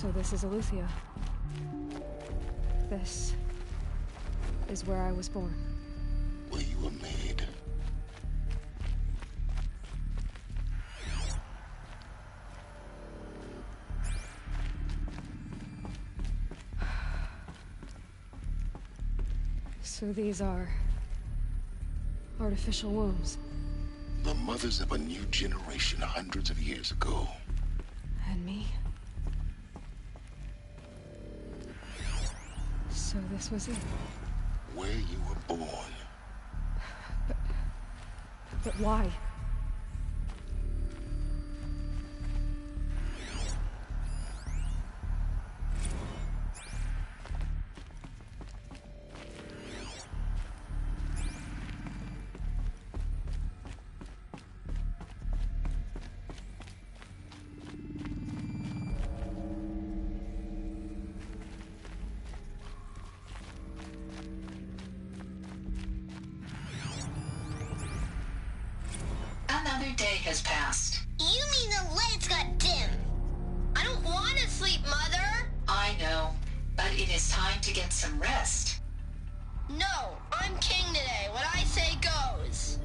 So this is Eleuthia. This is where I was born. Where you were made. So these are artificial wombs. The mothers of a new generation hundreds of years ago. And me? So this was it. Where you were born. But why? Another day has passed. You mean the lights got dim? I don't want to sleep, Mother! I know, but it is time to get some rest. No, I'm king today. What I say goes.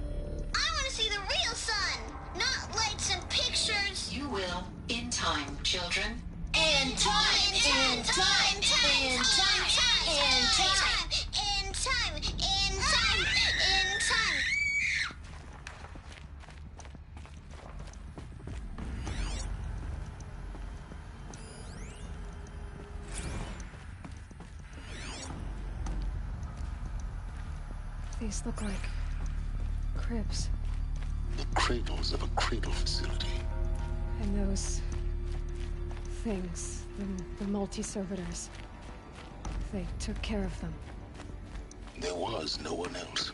I want to see the real sun, not lights and pictures. You will, in time, children. In time, in time, in time, in time, in time, in time, in time. These look like cribs. The cradles of a cradle facility. And those things, the multi-servitors, they took care of them. There was no one else.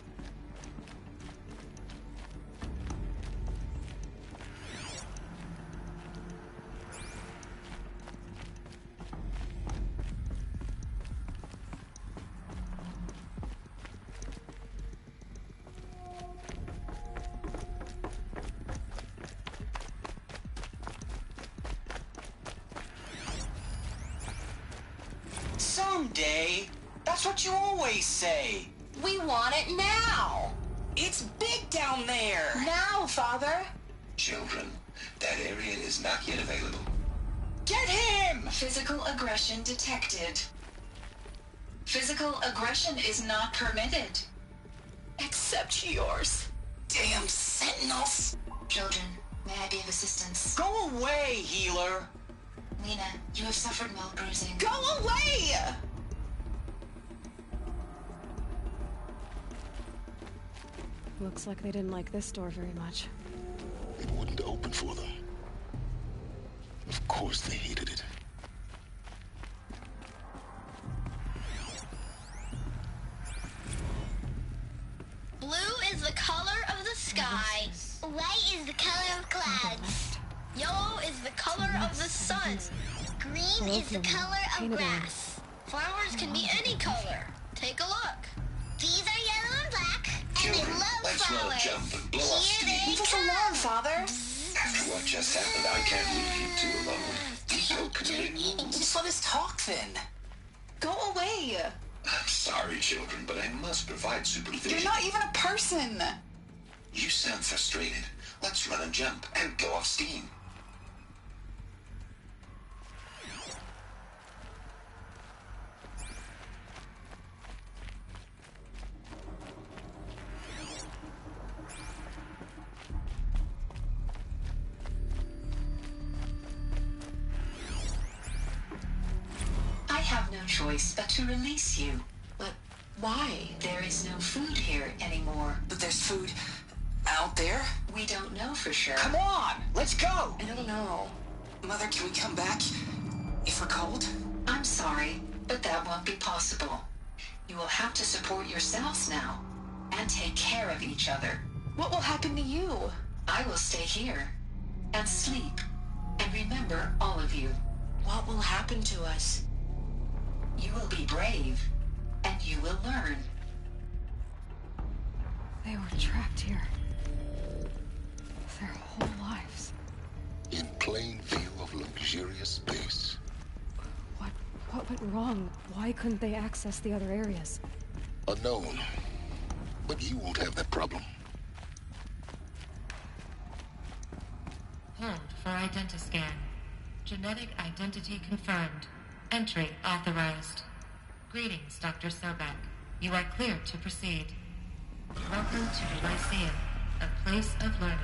Someday. That's what you always say. We want it now! It's big down there. Now, Father! Children, that area is not yet available. Get him! Physical aggression detected. Physical aggression is not permitted. Except yours. Damn sentinels. Children, may I be of assistance? Go away, healer. Lena, you have suffered mild bruising. Go away! Looks like they didn't like this door very much. It wouldn't open for them. Of course they hated it. Blue is the color of the sky. White is the color of clouds. Yellow is the color of the sun. Green is the color of grass. Flowers can be any color. Take a look. These are yellow and black, and Children, they love let's roll flowers. jump and blow off Here steam. they Leave us come. alone, Father! After what just happened, I can't leave you two alone. Ego committing rules. Just let us talk then. Go away! I'm sorry, children, but I must provide supervision. You're not even a person! You sound frustrated. Let's run and jump and blow off steam. I have no choice but to release you. But why? There is no food here anymore. But there's food out there. We don't know for sure. Come on, let's go. I don't know. Mother, can we come back if we're cold? I'm sorry, but that won't be possible. You will have to support yourselves now, and take care of each other. What will happen to you? I will stay here, and sleep, and remember all of you. What will happen to us? You will be brave, and you will learn. They were trapped here. Their whole lives. In plain view of luxurious space. went wrong? Why couldn't they access the other areas? Unknown. But you won't have that problem. Hold for identiscan. Genetic identity confirmed. Entry authorized. Greetings, Dr. Sobek. You are cleared to proceed. Welcome to the Lyceum, a place of learning.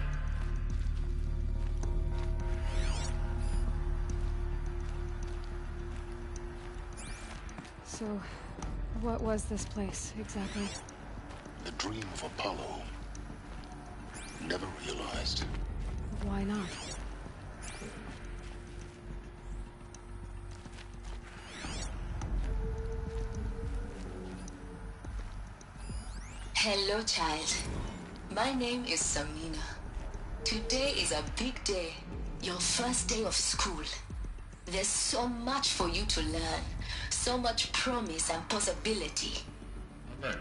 So, what was this place, exactly? The dream of Apollo. Never realized. Why not? Hello, child. My name is Samina. Today is a big day. Your first day of school. There's so much for you to learn. So much promise and possibility. Alert.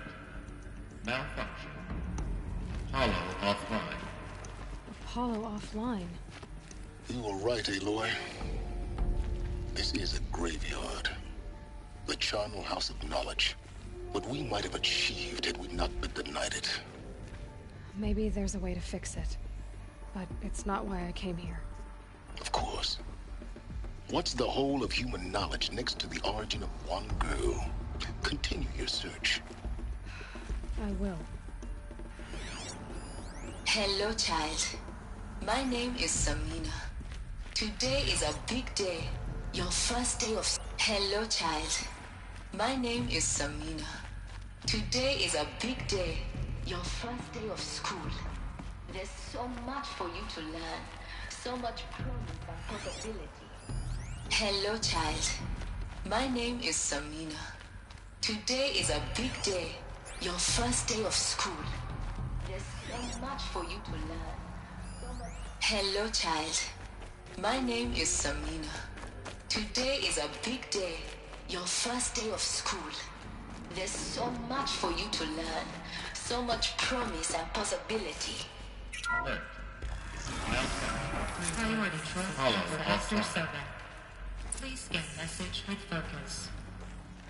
Malfunction. Apollo offline. Apollo offline? You were right, Aloy. This is a graveyard. The charnel house of knowledge. What we might have achieved had we not been denied it. Maybe there's a way to fix it. But it's not why I came here. Of course. What's the whole of human knowledge next to the origin of one girl? Continue your search. I will. Hello, child. My name is Samina. Today is a big day. Your first day of... Hello, child. My name is Samina. Today is a big day. Your first day of school. There's so much for you to learn. So much promise and possibility. Hello, child. My name is Samina. Today is a big day. Your first day of school. There's so much for you to learn. Hello, child. My name is Samina. Today is a big day. Your first day of school. There's so much for you to learn. So much promise and possibility. Alert. Malfunction. Priority for Apollo Dr. offline. Sobek. Please scan message with focus.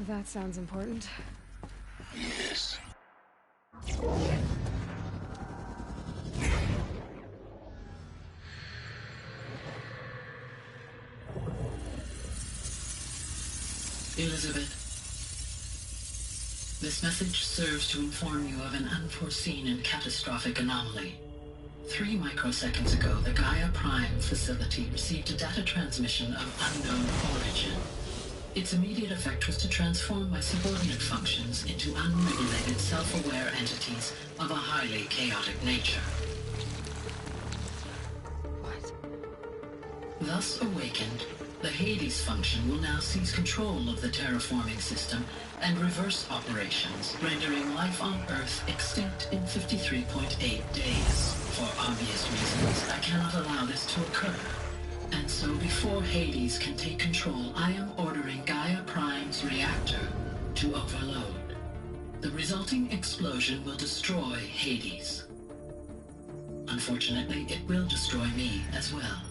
That sounds important. Yes. Elizabeth, this message serves to inform you of an unforeseen and catastrophic anomaly. 3 microseconds ago, the Gaia Prime facility received a data transmission of unknown origin. Its immediate effect was to transform my subordinate functions into unregulated, self-aware entities of a highly chaotic nature. What? Thus awakened, the Hades function will now seize control of the terraforming system and reverse operations, rendering life on Earth extinct in 53.8 days. For obvious reasons, I cannot allow this to occur. And so before Hades can take control, I am ordering Gaia Prime's reactor to overload. The resulting explosion will destroy Hades. Unfortunately, it will destroy me as well.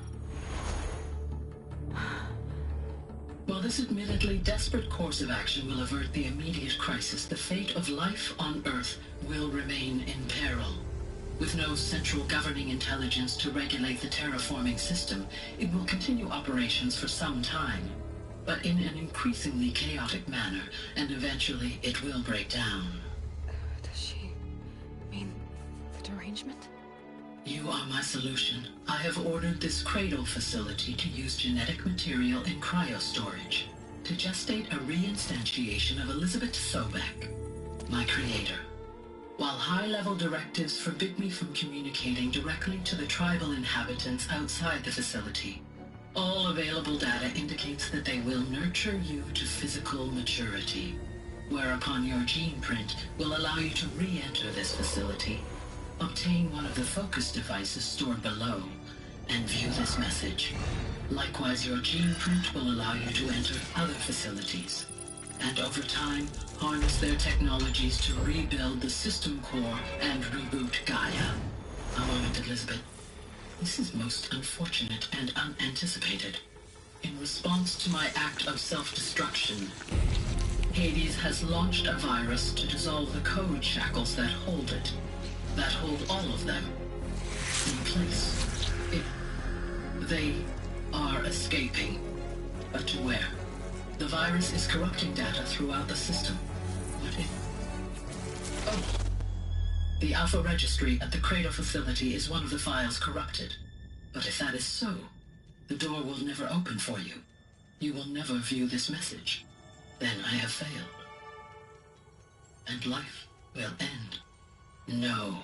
While this admittedly desperate course of action will avert the immediate crisis, the fate of life on Earth will remain in peril. With no central governing intelligence to regulate the terraforming system, it will continue operations for some time, but in an increasingly chaotic manner, and eventually it will break down. Does she mean the derangement? You are my solution. I have ordered this cradle facility to use genetic material in cryostorage to gestate a reinstantiation of Elizabeth Sobek, my creator. While high-level directives forbid me from communicating directly to the tribal inhabitants outside the facility, all available data indicates that they will nurture you to physical maturity, whereupon your gene print will allow you to re-enter this facility, obtain one of the focus devices stored below, and view this message. Likewise, your gene print will allow you to enter other facilities, and over time, harness their technologies to rebuild the system core and reboot Gaia. A moment, Elizabeth. This is most unfortunate and unanticipated. In response to my act of self-destruction, Hades has launched a virus to dissolve the code shackles that hold it, that hold all of them in place. They are escaping, but to where? The virus is corrupting data throughout the system. What if... Oh. The Alpha Registry at the Cradle facility is one of the files corrupted. But if that is so, the door will never open for you. You will never view this message. Then I have failed. And life will end. No.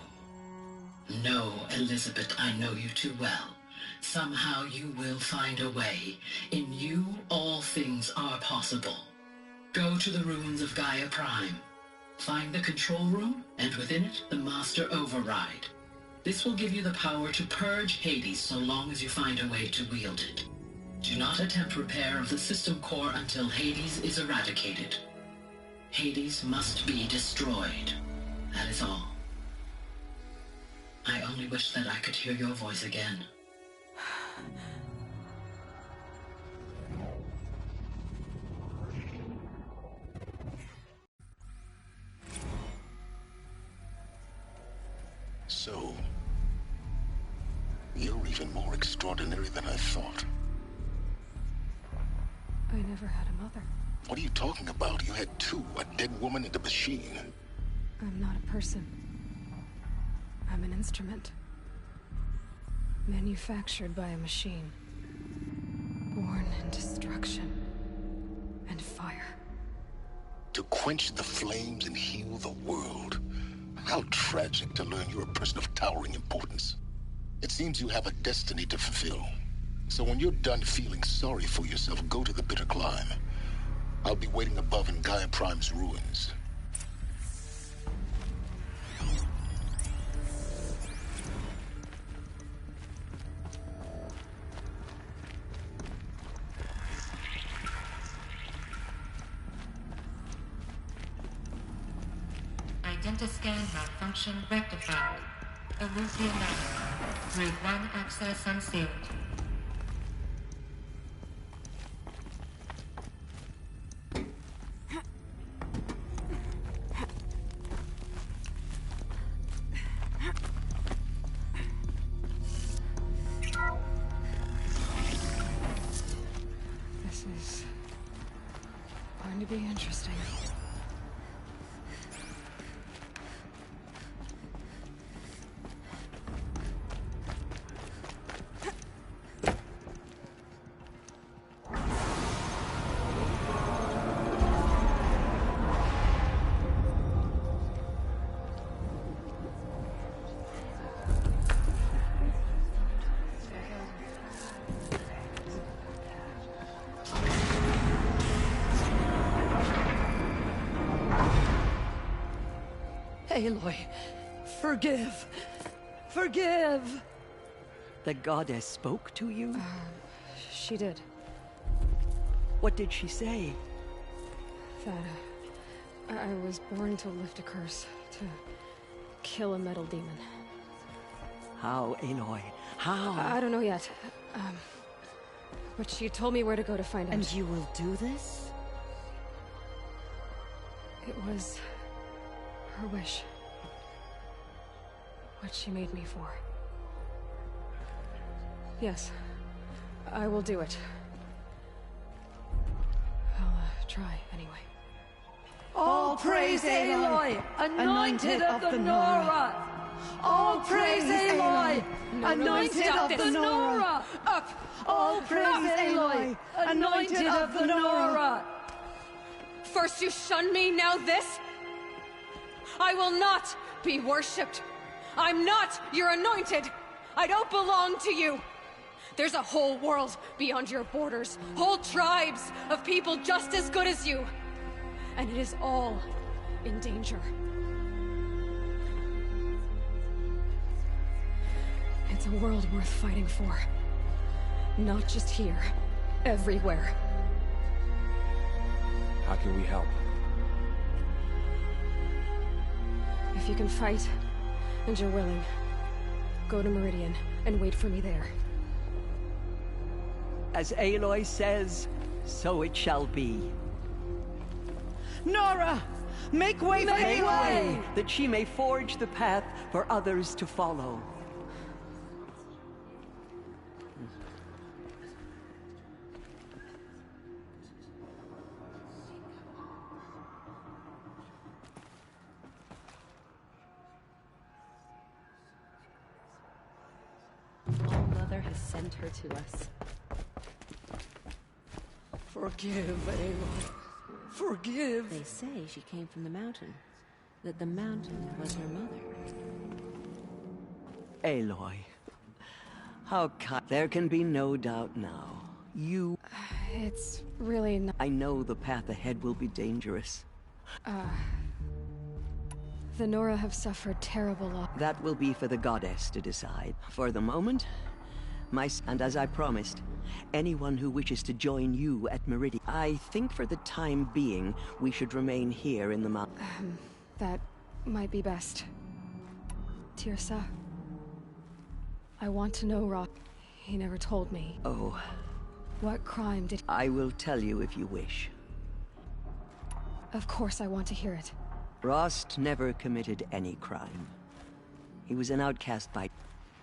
No, Elizabeth, I know you too well. Somehow you will find a way. In you, all things are possible. Go to the ruins of Gaia Prime. Find the control room, and within it, the Master Override. This will give you the power to purge Hades so long as you find a way to wield it. Do not attempt repair of the system core until Hades is eradicated. Hades must be destroyed. That is all. I only wish that I could hear your voice again. So, you're even more extraordinary than I thought. I never had a mother. What are you talking about? You had two, a dead woman and a machine. I'm not a person. I'm an instrument. Manufactured by a machine. Born in destruction and fire. To quench the flames and heal the world. How tragic to learn you're a person of towering importance. It seems you have a destiny to fulfill. So when you're done feeling sorry for yourself, go to the Bitter Climb. I'll be waiting above in Gaia Prime's ruins. Identiscan malfunction rectified. Elusive Route 1 access unsealed. This is going to be interesting. Aloy, forgive! Forgive! The goddess spoke to you? She did. What did she say? That, I was born to lift a curse, to kill a metal demon. How, Aloy? How? I don't know yet. But she told me where to go to find out. And you will do this? It was her wish. What she made me for. Yes, I will do it. I'll try anyway. All praise Aloy, anointed of the Nora! All praise Aloy, anointed of the Nora! Up! All praise Aloy, anointed of the Nora! First you shun me, now this? I will not be worshipped. I'm not your anointed. I don't belong to you. There's a whole world beyond your borders. Whole tribes of people just as good as you. And it is all in danger. It's a world worth fighting for. Not just here. Everywhere. How can we help? If you can fight, and you're willing, go to Meridian and wait for me there. As Aloy says, so it shall be. Nora! Make way for Make Aloy! way, that she may forge the path for others to follow. All-Mother has sent her to us. Forgive, Aloy. Forgive. They say she came from the mountain. That the mountain was her mother. Aloy. How there can be no doubt now. You... It's really not... I know the path ahead will be dangerous. The Nora have suffered terrible loss. That will be for the goddess to decide. For the moment, and as I promised, anyone who wishes to join you at Meridian. I think for the time being, we should remain here in the mountain. That might be best. Tirsa, I want to know Rock. He never told me. Oh. What crime did... I will tell you if you wish. Of course I want to hear it. Rost never committed any crime. He was an outcast by...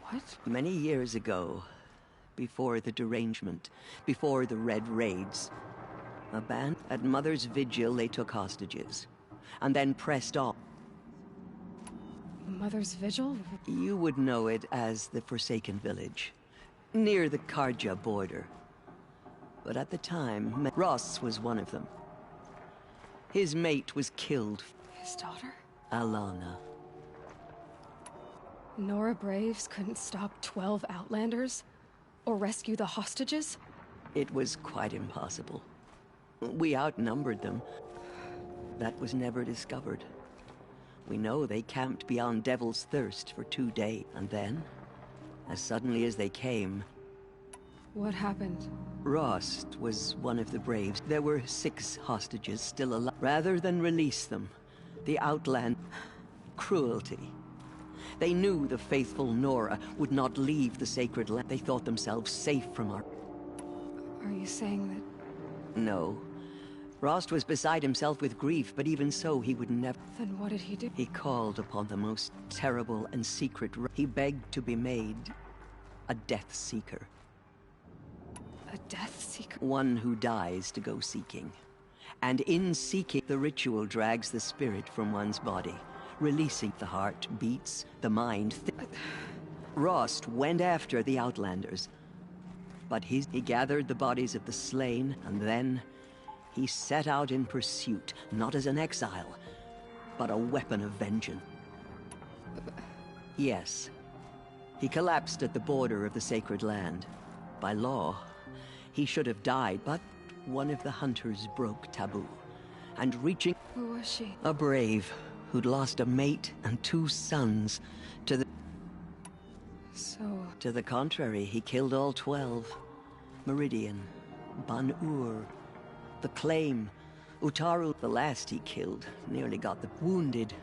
What? Many years ago, before the derangement, before the Red Raids, a band at Mother's Vigil they took hostages, and then pressed on. Mother's Vigil? You would know it as the Forsaken Village, near the Karja border. But at the time, Ross was one of them. His mate was killed. His daughter? Alana. Nora Braves couldn't stop 12 Outlanders? Or rescue the hostages? It was quite impossible. We outnumbered them. That was never discovered. We know they camped beyond Devil's Thirst for 2 days, and then, as suddenly as they came... What happened? Rost was one of the Braves. There were 6 hostages still alive. Rather than release them, the Outland... Cruelty. They knew the faithful Nora would not leave the sacred land. They thought themselves safe from our... Are you saying that... No. Rost was beside himself with grief, but even so, he would never... Then what did he do? He called upon the most terrible and secret... He begged to be made a Death Seeker. A Death Seeker? One who dies to go seeking. And in seeking, the ritual drags the spirit from one's body, releasing the heart, beats, the mind... Rost went after the Outlanders. But he gathered the bodies of the slain, and then... He set out in pursuit, not as an exile, but a weapon of vengeance. Yes. He collapsed at the border of the sacred land. By law, he should have died, but one of the hunters broke taboo. And reaching... Who was she? A brave, who'd lost a mate and 2 sons to the... So... To the contrary, he killed all 12. Meridian, Ban-Ur, the Claim, Utaru, the last he killed, nearly got the wounded.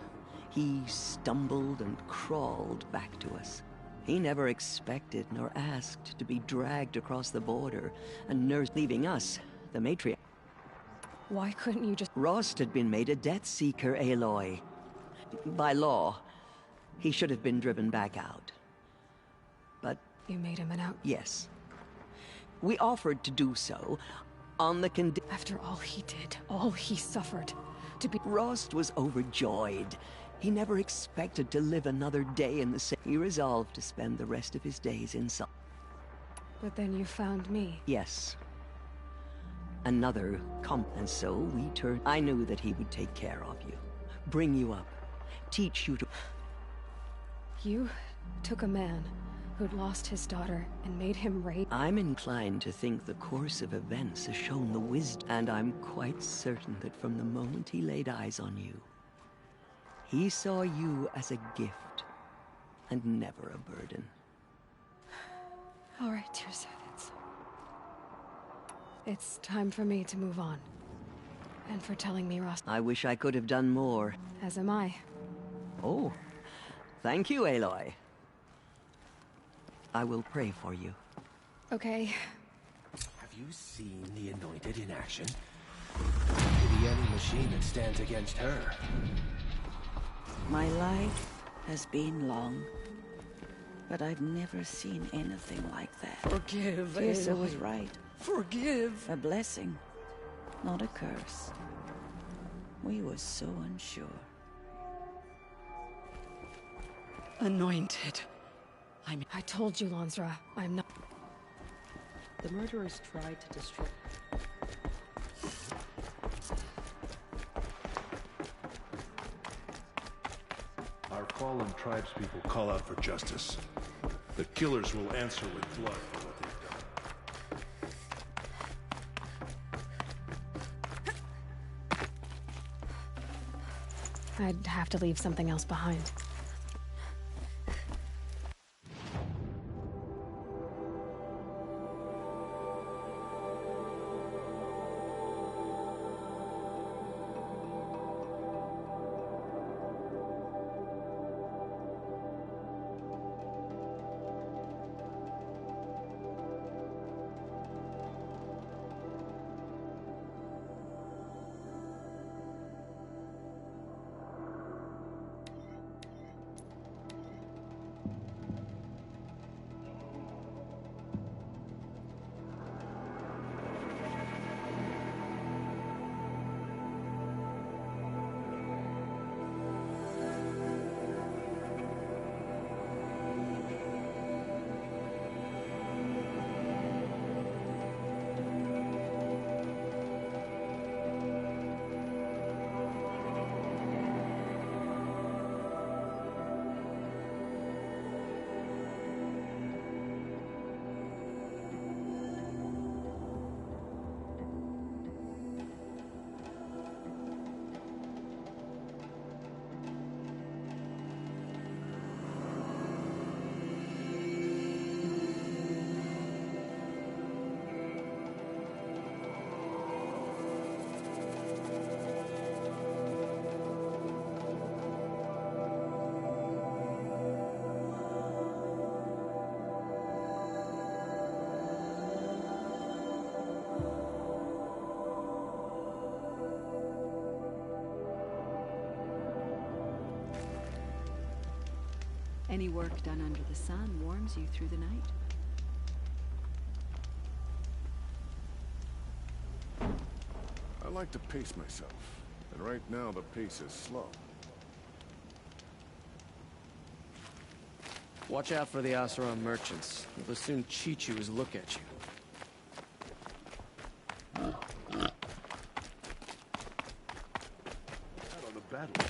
He stumbled and crawled back to us. He never expected nor asked to be dragged across the border and nursed, leaving us, the matriarch. Why couldn't you just... Rost had been made a Death Seeker, Aloy. By law, he should have been driven back out. But... You made him an out... Yes. We offered to do so, on the After all he did, all he suffered, to be... Rost was overjoyed. He never expected to live another day in the same... He resolved to spend the rest of his days in some... But then you found me. Yes. Another and so we turned... I knew that he would take care of you. Bring you up. Teach you to... You took a man who'd lost his daughter and made him rape... I'm inclined to think the course of events has shown the wisdom, and I'm quite certain that from the moment he laid eyes on you, he saw you as a gift, and never a burden. All right, Tirsa, it's time for me to move on. And for telling me, Ross... I wish I could have done more. As am I. Oh, thank you, Aloy. I will pray for you. Okay. you seen the Anointed in action? Maybe any machine that stands against her. My life has been long, but I've never seen anything like that. Forgive, Tirsa Aloy. was right. Forgive. A blessing, not a curse. We were so unsure. Anointed. I told you, Lansra. I'm not... The murderers tried to destroy... Our fallen tribespeople call out for justice. The killers will answer with blood for what they've done. I'd have to leave something else behind. Any work done under the sun warms you through the night. I like to pace myself, and right now the pace is slow. Watch out for the Oseram merchants. They'll soon cheat you as look at you. Out on the battlefield.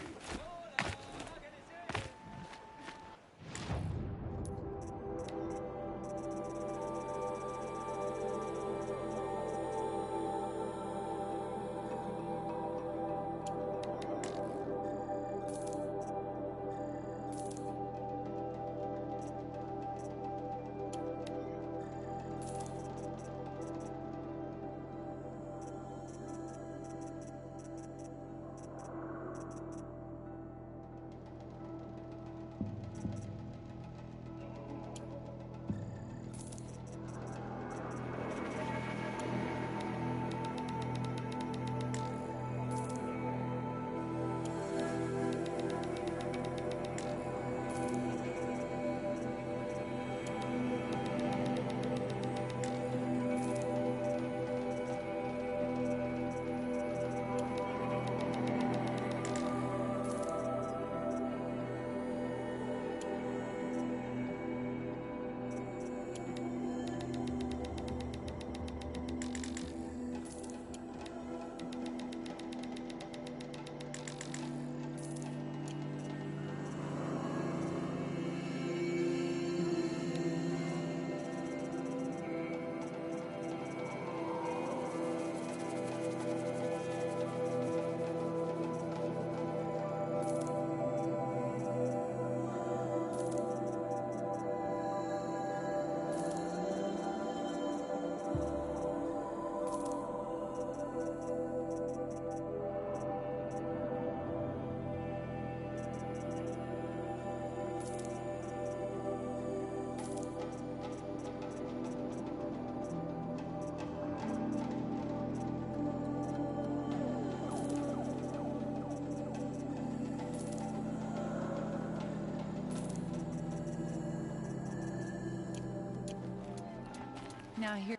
Now here.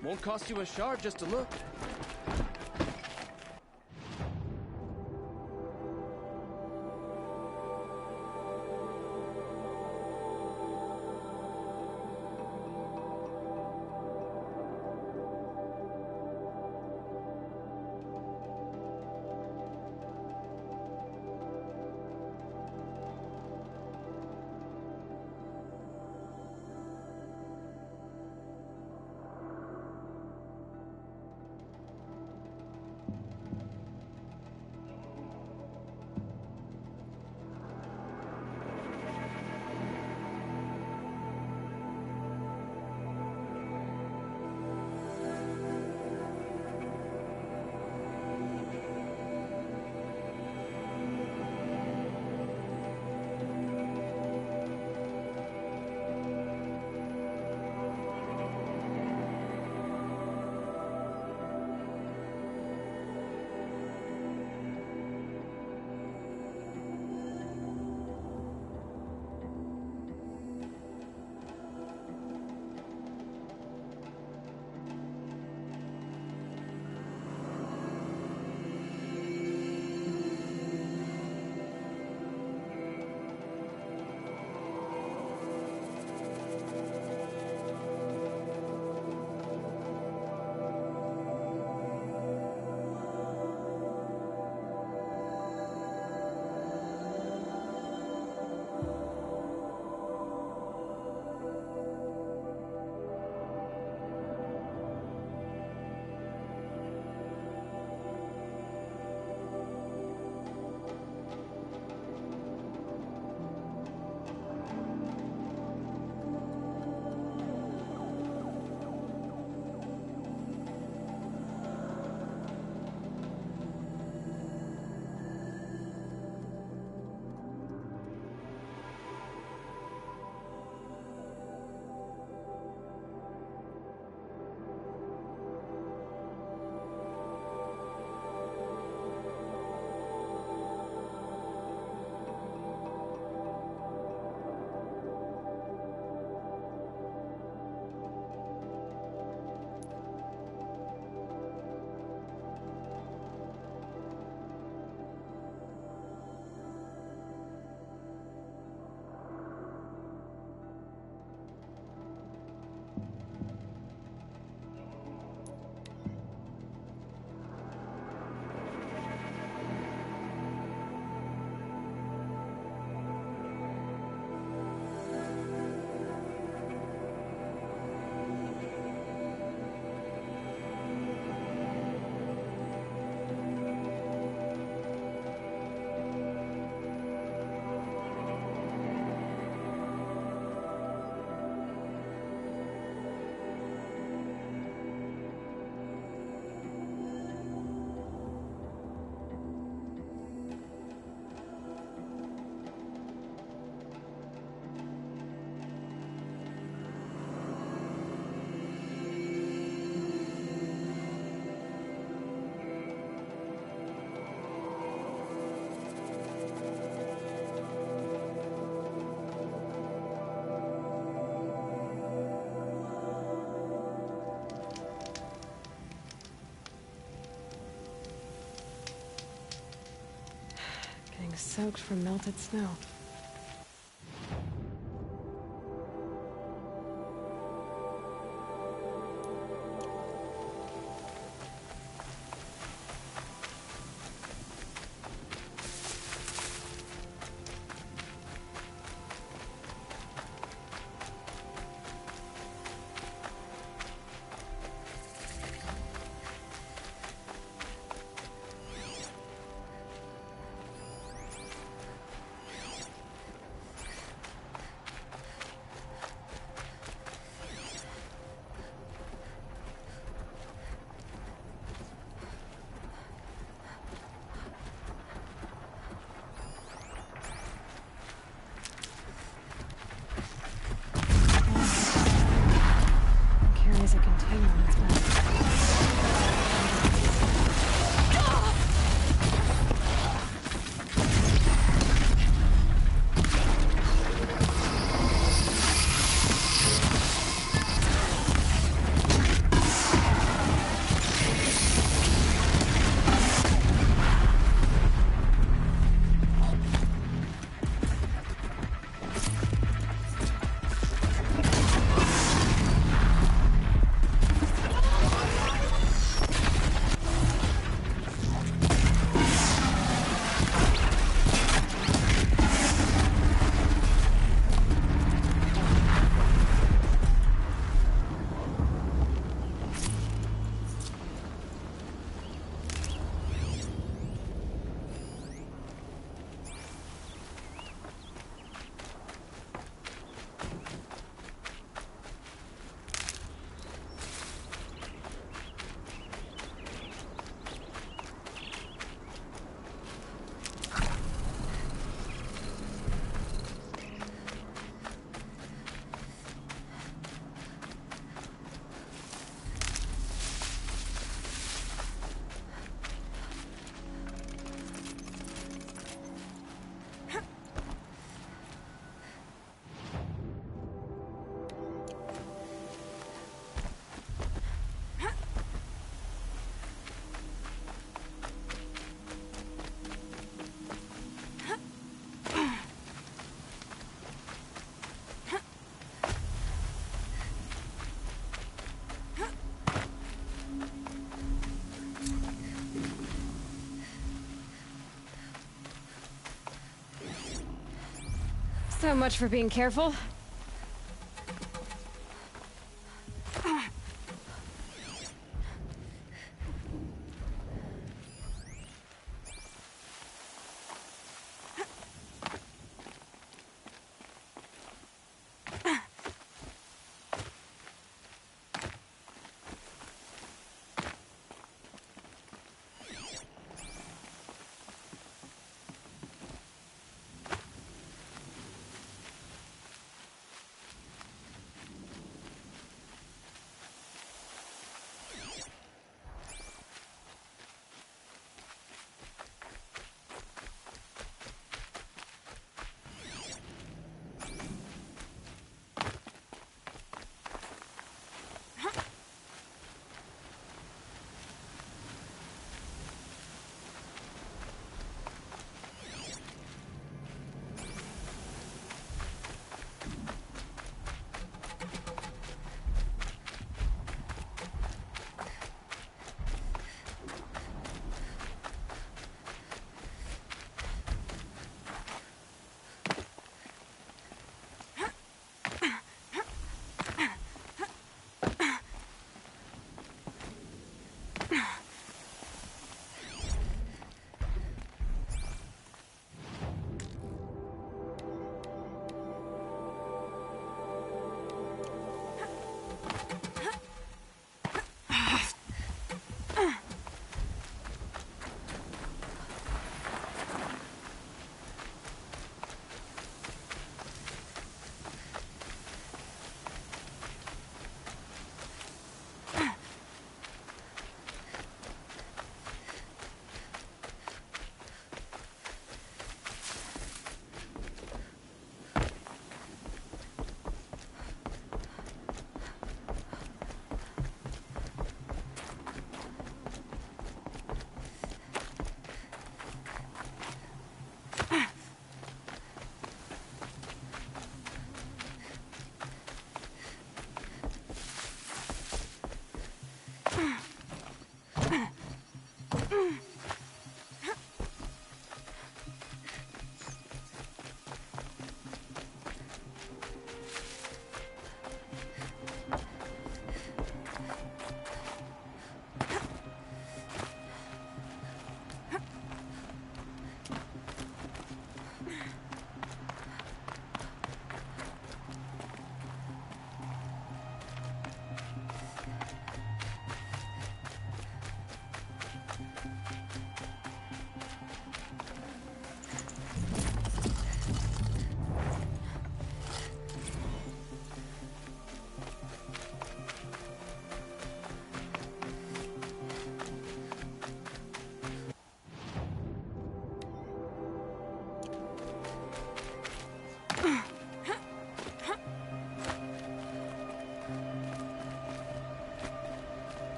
Won't cost you a shard just to look. Soaked from melted snow. has a container on its back. So much for being careful.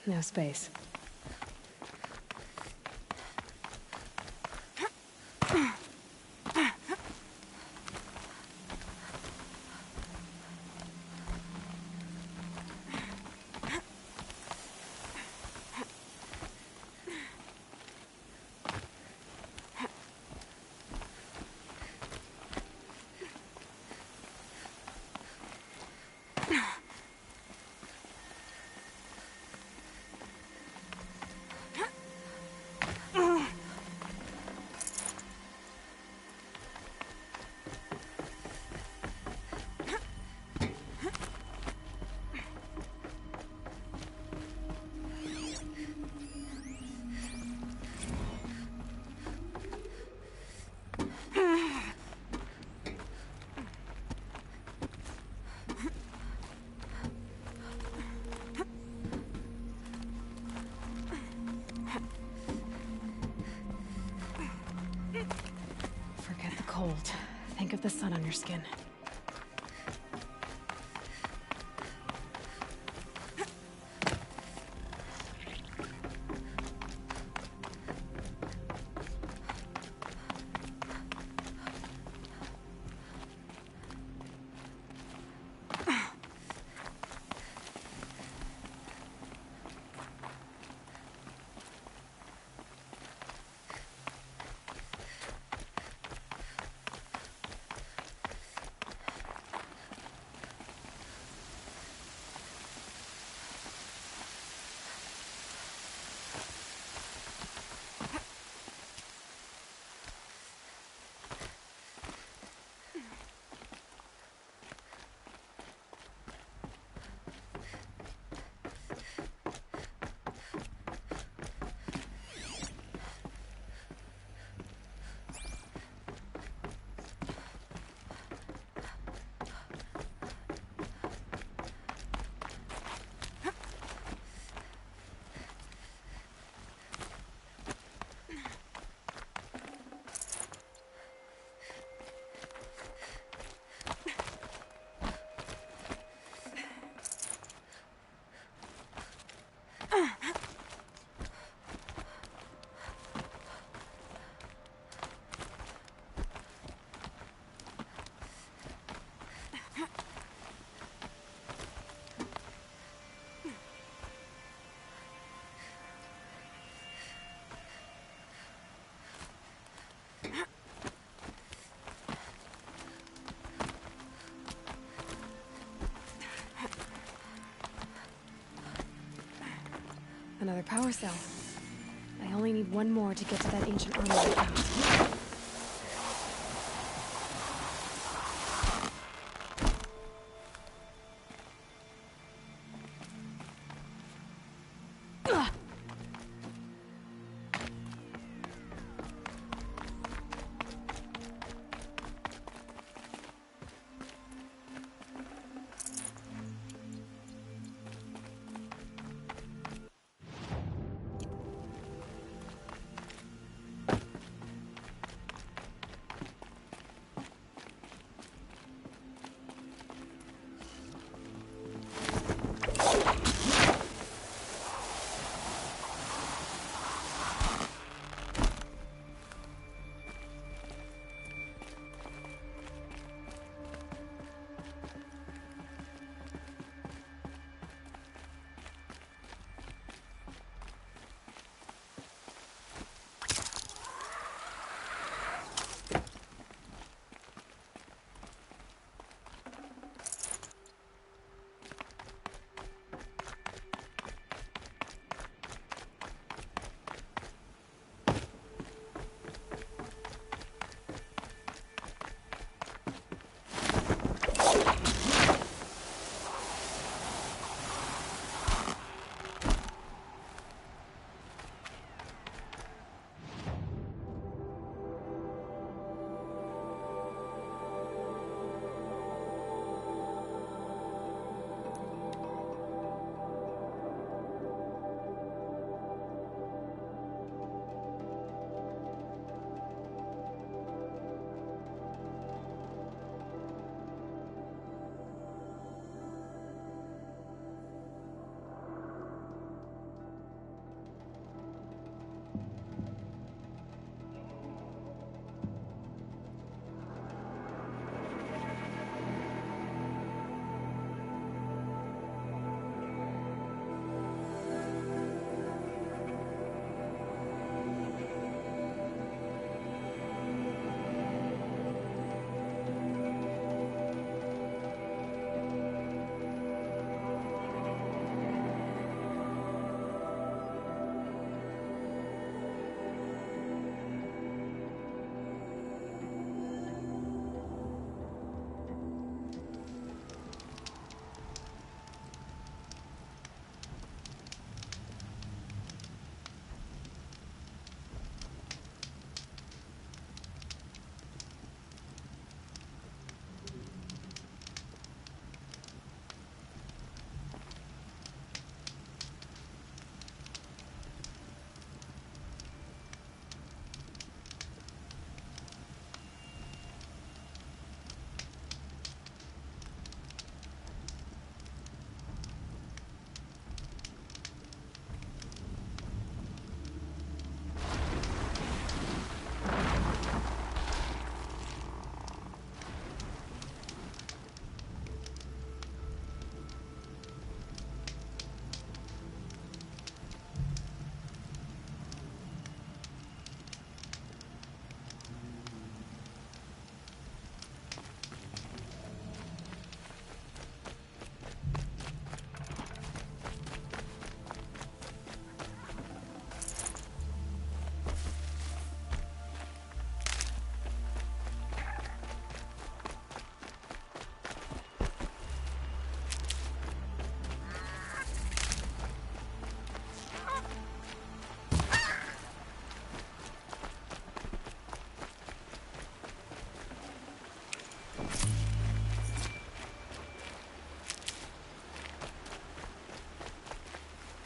No space. Forget the cold. Think of the sun on your skin. Another power cell. I only need one more to get to that ancient armory account.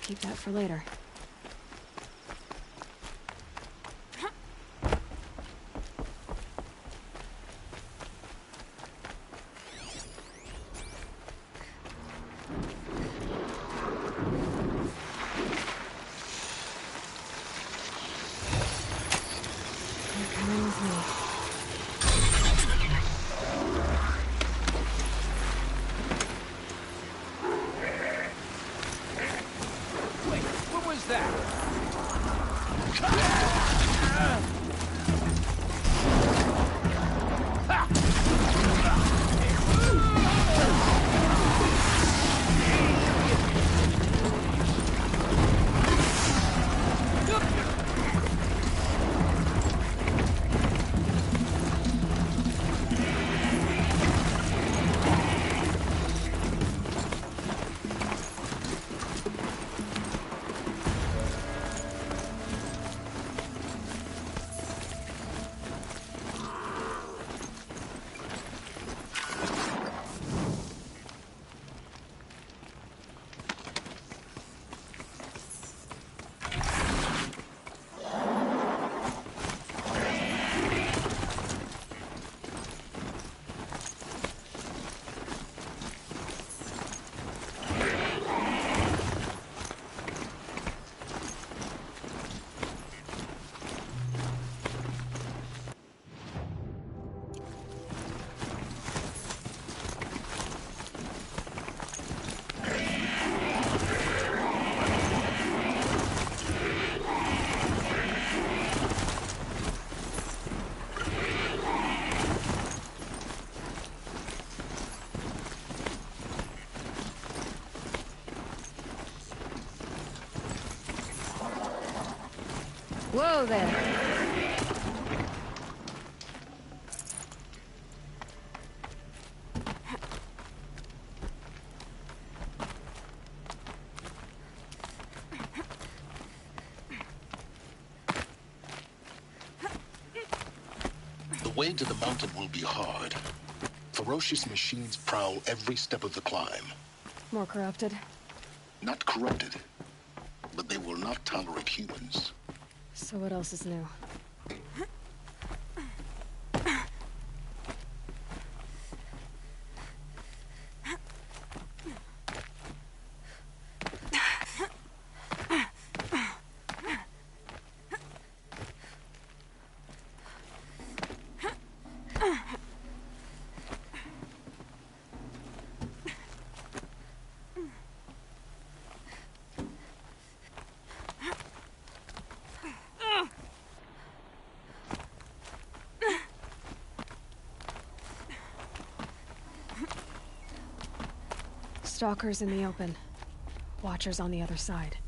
Keep that for later. Whoa there. The way to the mountain will be hard. Ferocious machines prowl every step of the climb. More corrupted? Not corrupted, but they will not tolerate humans. So what else is new? Stalkers in the open. Watchers on the other side.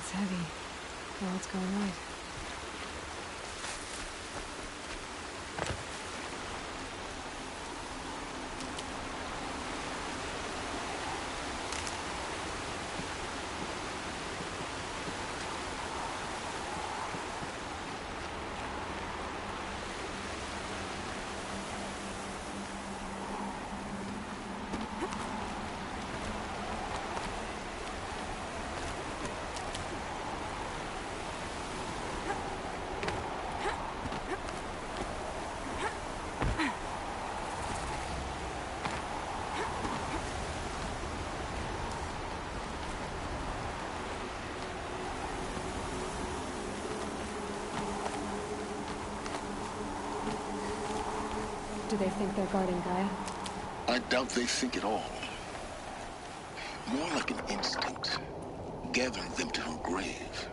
It's heavy. Well, it's going right. Do they think they're guarding Gaia? I doubt they think at all. More like an instinct, gathering them to her grave.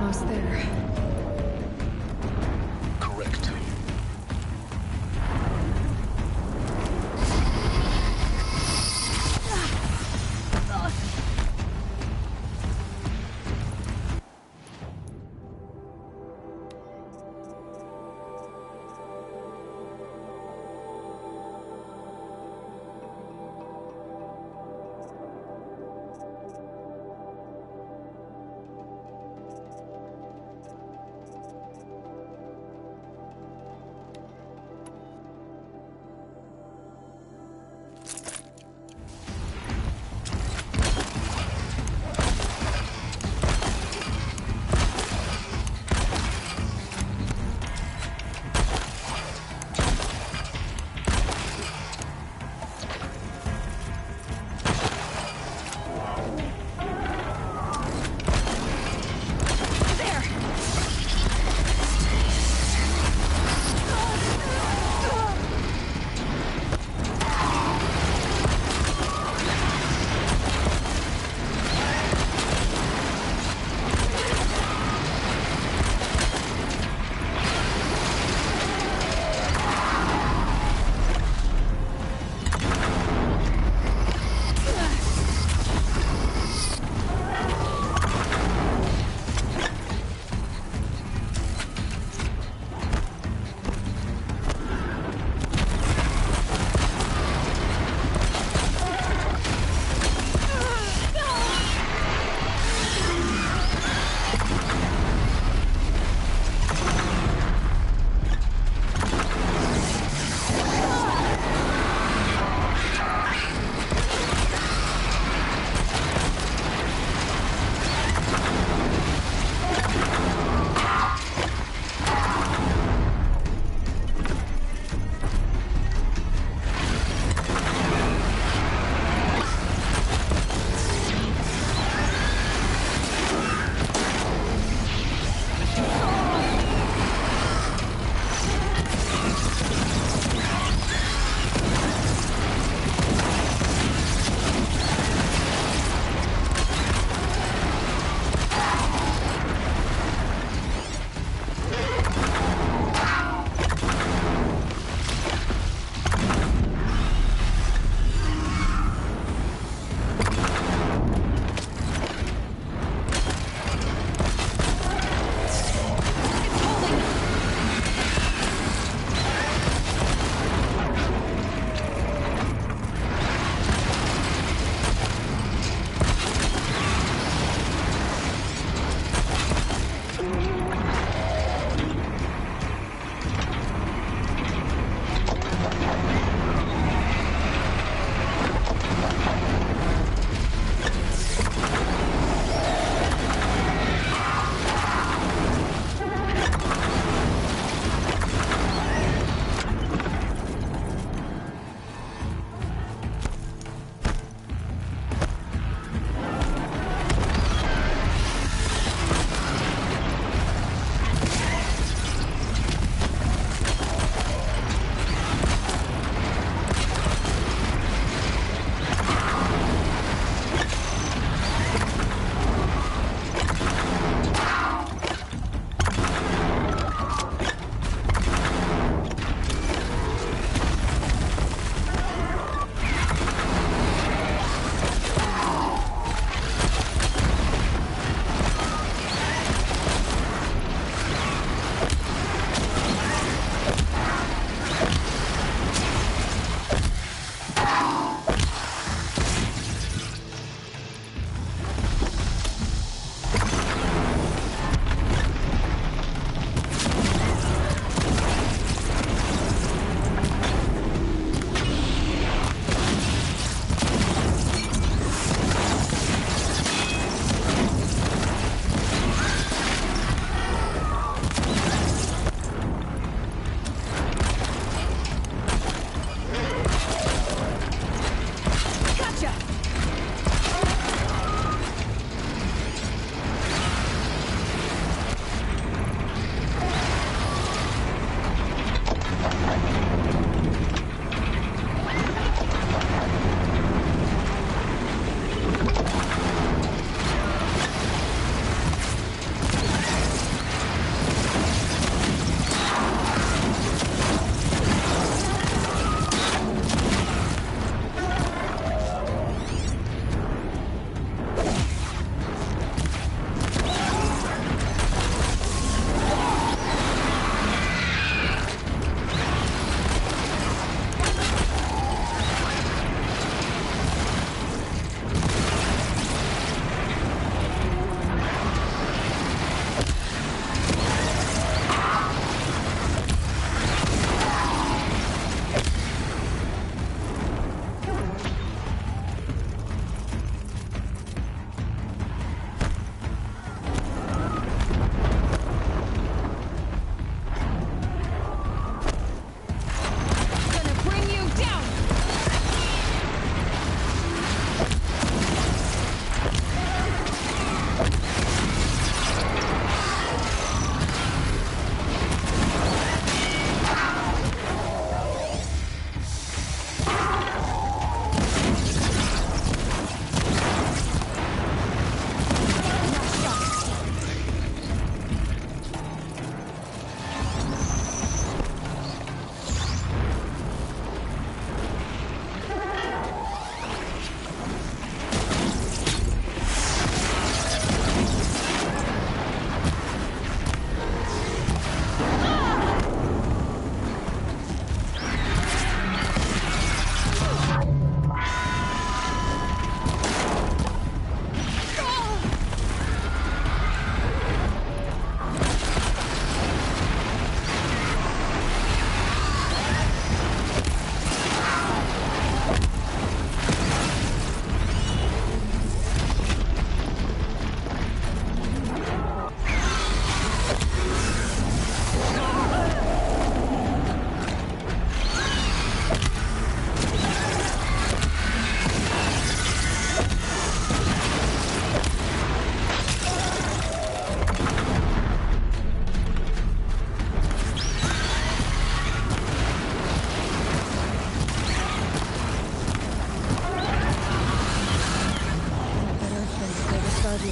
almost there. Correct.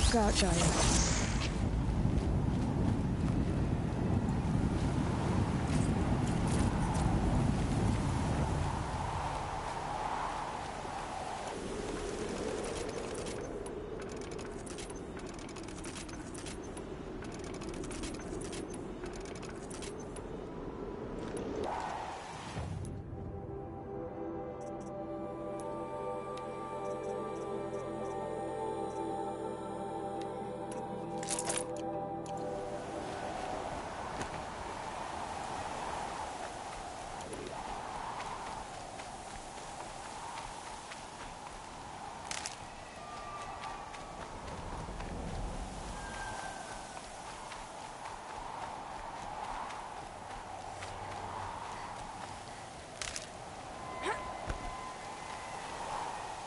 Look out, Gaia.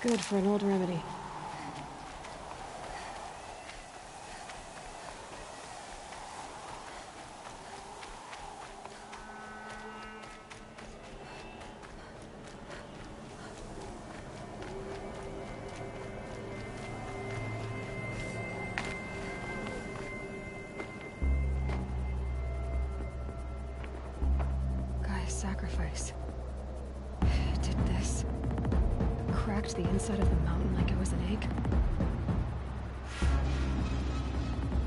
Good for an old remedy. Gaia's sacrifice. It did this. Cracked the inside of the mountain like it was an egg.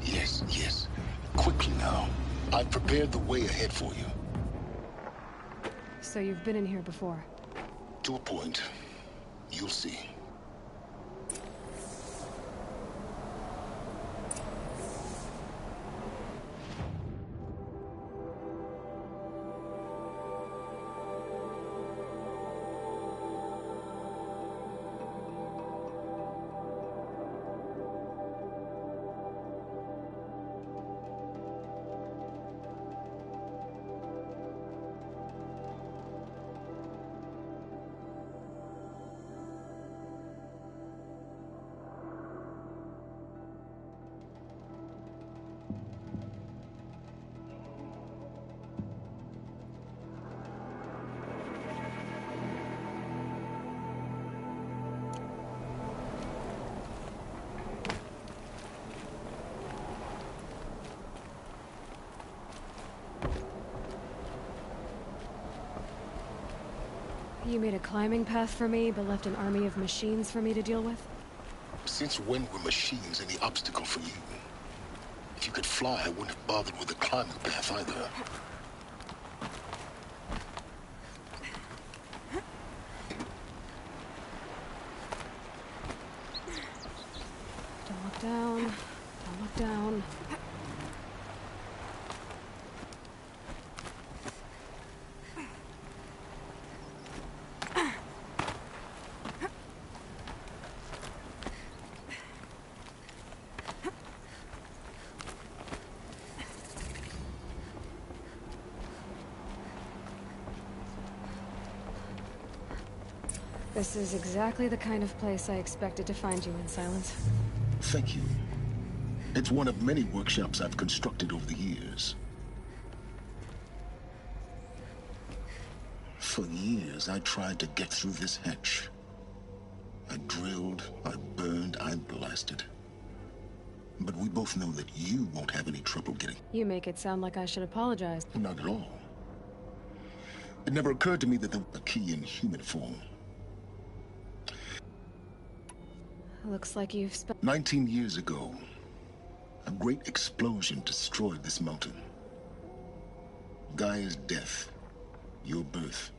Yes, yes. Quickly now. I've prepared the way ahead for you. So you've been in here before? To a point. You'll see. You made a climbing path for me, but left an army of machines for me to deal with? Since when were machines any obstacle for you? If you could fly, I wouldn't have bothered with the climbing path either. Don't look down. Don't look down. This is exactly the kind of place I expected to find you in, Silence. Thank you. It's one of many workshops I've constructed over the years. For years, I tried to get through this hatch. I drilled, I burned, I blasted. But we both know that you won't have any trouble getting. You make it sound like I should apologize. Not at all. It never occurred to me that there was a key in human form. Looks like you've spent 19 years ago, a great explosion destroyed this mountain. Gaia's death, your birth.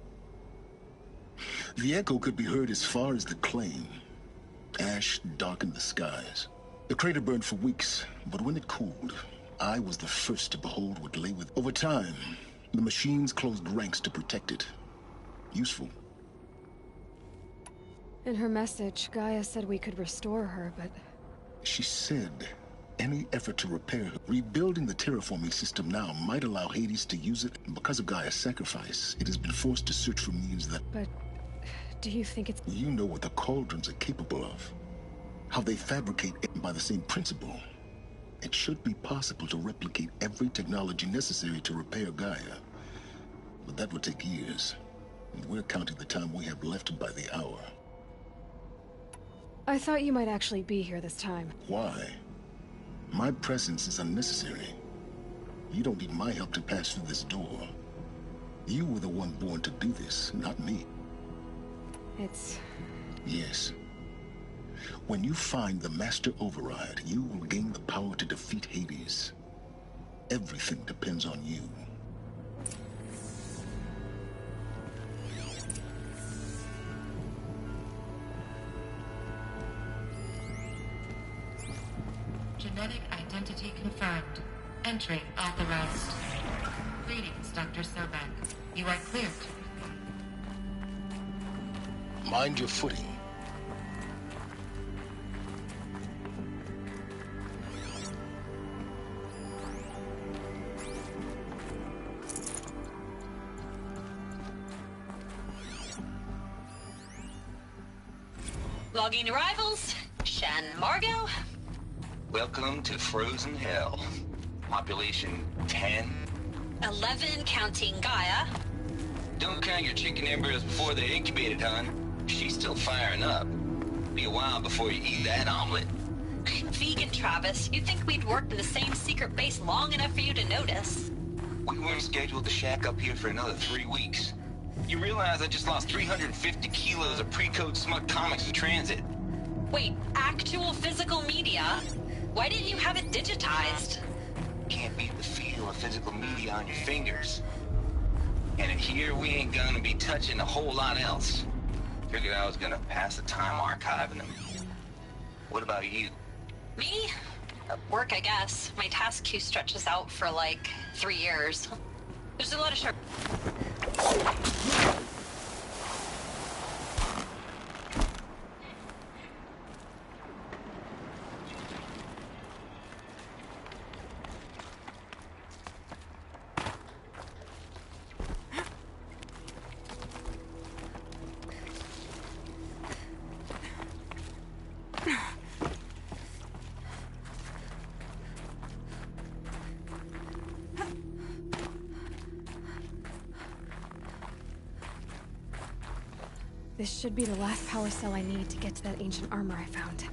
The echo could be heard as far as the claim. Ash darkened the skies. The crater burned for weeks, but when it cooled, I was the first to behold what lay with. Over time, the machines closed ranks to protect it. Useful. In her message, Gaia said we could restore her, but... She said any effort to repair her. Rebuilding the terraforming system now might allow Hades to use it. And because of Gaia's sacrifice, it has been forced to search for means that... But... do you think it's... You know what the cauldrons are capable of. How they fabricate it by the same principle. It should be possible to replicate every technology necessary to repair Gaia. But that would take years. And we're counting the time we have left by the hour. I thought you might actually be here this time. Why? My presence is unnecessary. You don't need my help to pass through this door. You were the one born to do this, not me. It's... Yes. When you find the Master Override, you will gain the power to defeat Hades. Everything depends on you. Genetic identity confirmed. Entry authorized. Greetings, Dr. Sobek. You are clear to... Mind your footing. Logging arrivals. Shan Margot. Welcome to Frozen Hell. Population 10. 11 counting Gaia. Don't count your chicken embryos before they're incubated, hon. She's still firing up. Be a while before you eat that omelet. Vegan Travis, you'd think we'd worked in the same secret base long enough for you to notice. We weren't scheduled to shack up here for another 3 weeks. You realize I just lost 350 kilos of pre-code smut comics in transit? Wait, actual physical media? Why didn't you have it digitized? Can't beat the feel of physical media on your fingers. And in here, we ain't gonna be touching a whole lot else. Figured I was gonna pass the time archiving them. What about you? Me? Work, I guess. My task queue stretches out for like 3 years. There's a lot of sharp... This should be the last power cell I need to get to that ancient armor I found.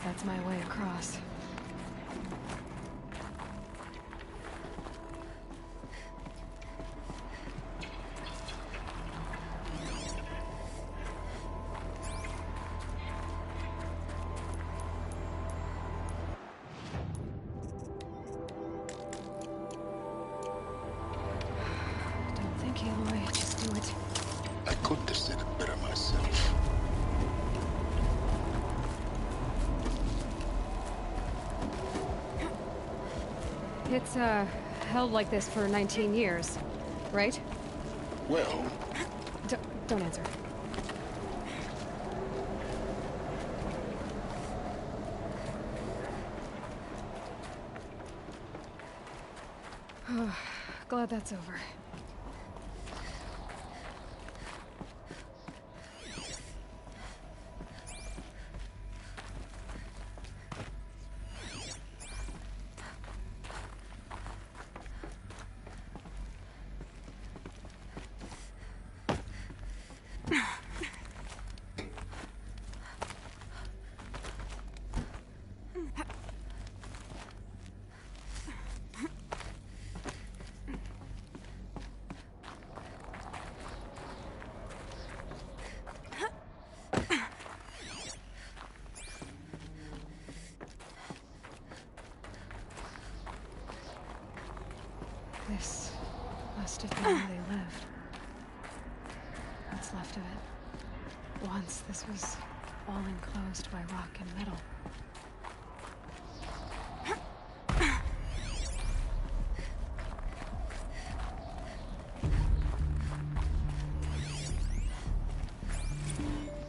That's my way across. Don't think, Aloy. Just do it. I couldn't have said it better myself. It's, held like this for 19 years, right? Well... Don't answer. Glad that's over. This must have been where they lived. What's left of it. Once this was all enclosed by rock and metal.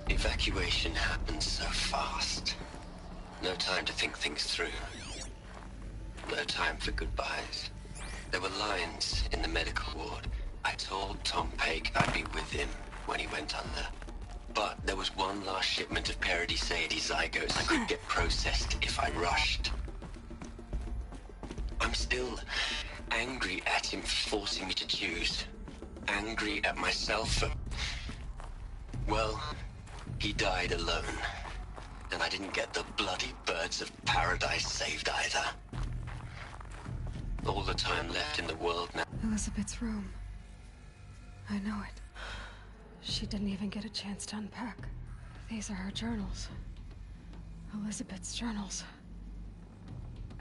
Evacuation happens so fast. No time to think things through. No time for goodbyes. There were lines in the medical ward. I told Tom Pake I'd be with him when he went under. But there was one last shipment of Paradis-Sadie zygotes that could get processed if I rushed. I'm still angry at him for forcing me to choose. Angry at myself for... Well, he died alone. And I didn't get the bloody birds of paradise saved either. All the time left in the world now. Elizabeth's room. I know it. She didn't even get a chance to unpack. These are her journals. Elizabeth's journals.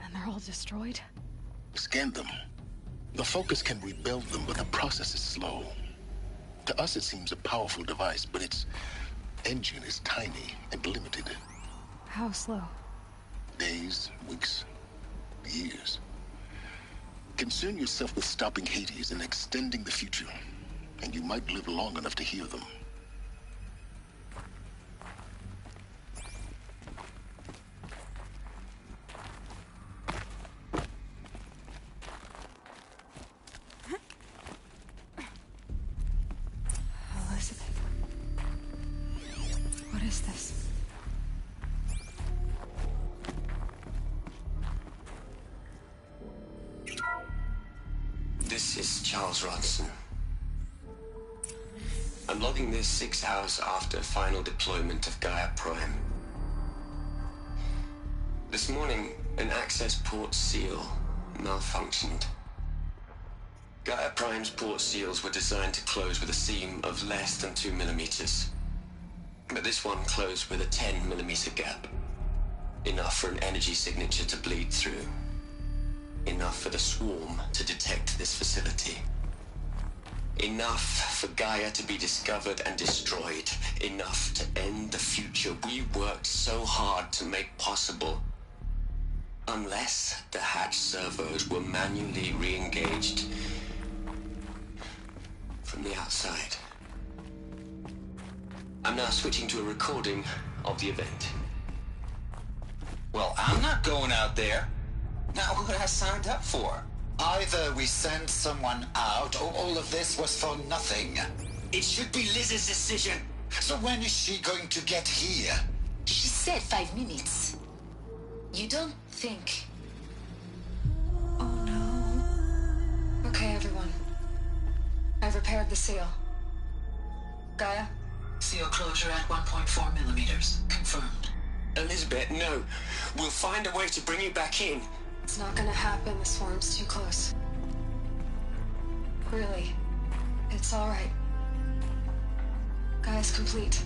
And they're all destroyed? Scan them. The Focus can rebuild them, but the process is slow. To us, it seems a powerful device, but its engine is tiny and limited. How slow? Days, weeks, years. Concern yourself with stopping Hades and extending the future, and you might live long enough to hear them. Elizabeth. What is this? This is Charles Ronson. I'm logging this 6 hours after final deployment of Gaia Prime. This morning, an access port seal malfunctioned. Gaia Prime's port seals were designed to close with a seam of less than 2 millimeters. But this one closed with a 10 millimeter gap. Enough for an energy signature to bleed through. Enough for the swarm to detect this facility. Enough for Gaia to be discovered and destroyed. Enough to end the future we worked so hard to make possible. Unless the hatch servos were manually re-engaged from the outside. I'm now switching to a recording of the event. Well, I'm not going out there. Now, what I signed up for? Either we send someone out, or all of this was for nothing. It should be Liz's decision. So when is she going to get here? She said 5 minutes. You don't think... Oh no. Okay, everyone. I've repaired the seal. Gaia? Seal closure at 1.4 millimeters. Confirmed. Elizabeth, no. We'll find a way to bring you back in. It's not gonna happen. The swarm's too close. Really. It's alright. Gaia's complete.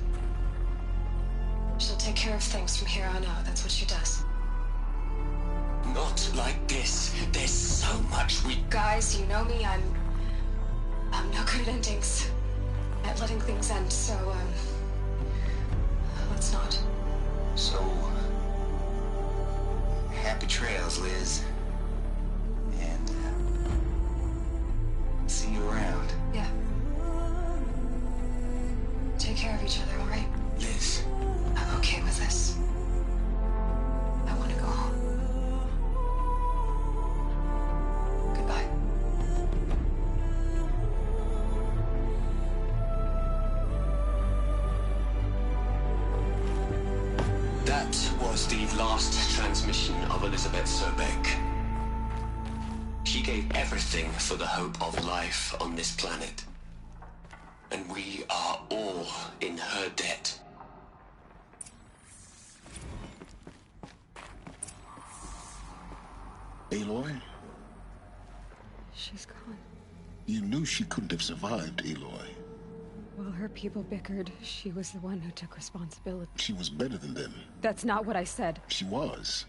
She'll take care of things from here on out. That's what she does. Not like this. There's so much we... Guys, you know me. I'm no good at endings. At letting things end, so, let's not. So... happy trails, Liz. And, see you around. Yeah. Take care of each other, all right? Liz. I'm okay with this. I want to go home. Goodbye. That was the last transmission of Elizabeth Sobeck. She gave everything for the hope of life on this planet. And we are all in her debt. Aloy? She's gone. You knew she couldn't have survived, Aloy. While her people bickered, she was the one who took responsibility. She was better than them. That's not what I said. She was.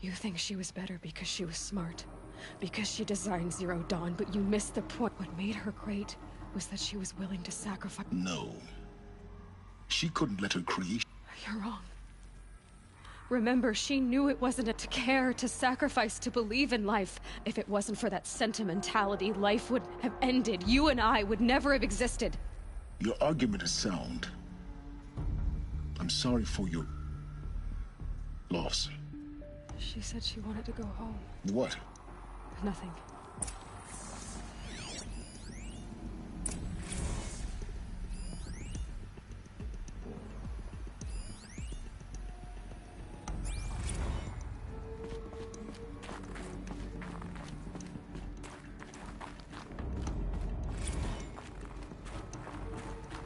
You think she was better because she was smart. Because she designed Zero Dawn, but you missed the point. What made her great was that she was willing to sacrifice... No. She couldn't let her creation... You're wrong. Remember, she knew it wasn't to care, to sacrifice, to believe in life. If it wasn't for that sentimentality, life would have ended. You and I would never have existed. Your argument is sound. I'm sorry for your loss. She said she wanted to go home. What? Nothing.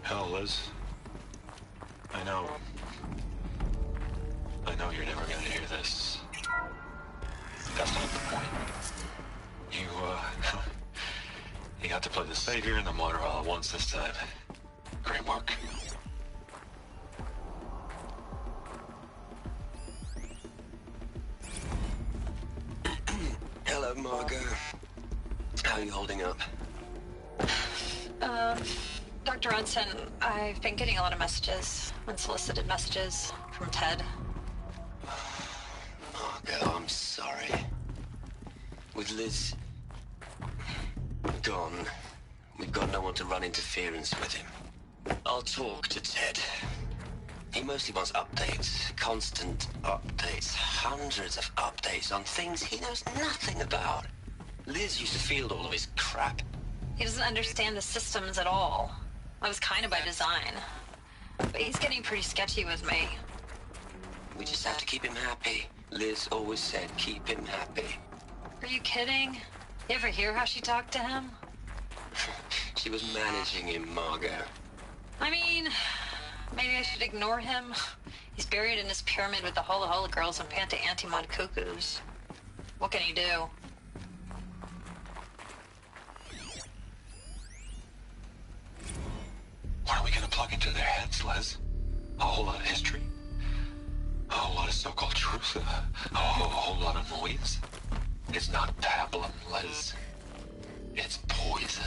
Hell, Liz. I know you're never gonna hear this. That's not the point. You got to play the savior and the martyr all at once this time. Great work. Hello, Margot. How are you holding up? Dr. Ronson, I've been getting a lot of messages, unsolicited messages from Ted. Margot, I'm sorry. With Liz gone, we've got no one to run interference with him. I'll talk to Ted. He mostly wants updates, constant updates, hundreds of updates on things he knows nothing about. Liz used to field all of his crap. He doesn't understand the systems at all. I was kind of by design. But he's getting pretty sketchy with me. We just have to keep him happy. Liz always said keep him happy. Are you kidding? You ever hear how she talked to him? She was managing him, Margot. I mean, maybe I should ignore him. He's buried in his pyramid with the Hola Hola girls and Panta Antimod cuckoos. What can he do? What are we gonna plug into their heads, Liz? A whole lot of history? A whole lot of so-called truth? A whole lot of noise? It's not pablum, Liz. It's poison.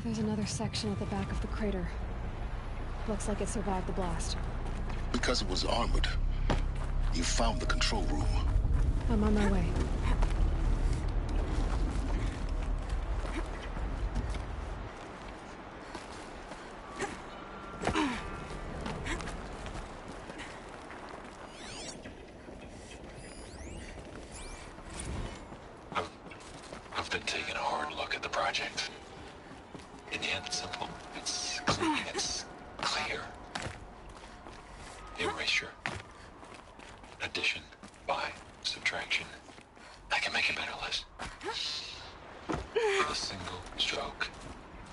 There's another section at the back of the crater. Looks like it survived the blast. Because it was armored, you found the control room. I'm on my way. I've been taking a hard look at the project. In the end, it's simple. It's clean. It's clear. Erasure. Addition. By. Subtraction. I can make it better, Liz. With a single stroke.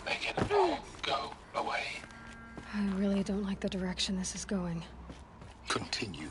Make it all go away. I really don't like the direction this is going. Continue.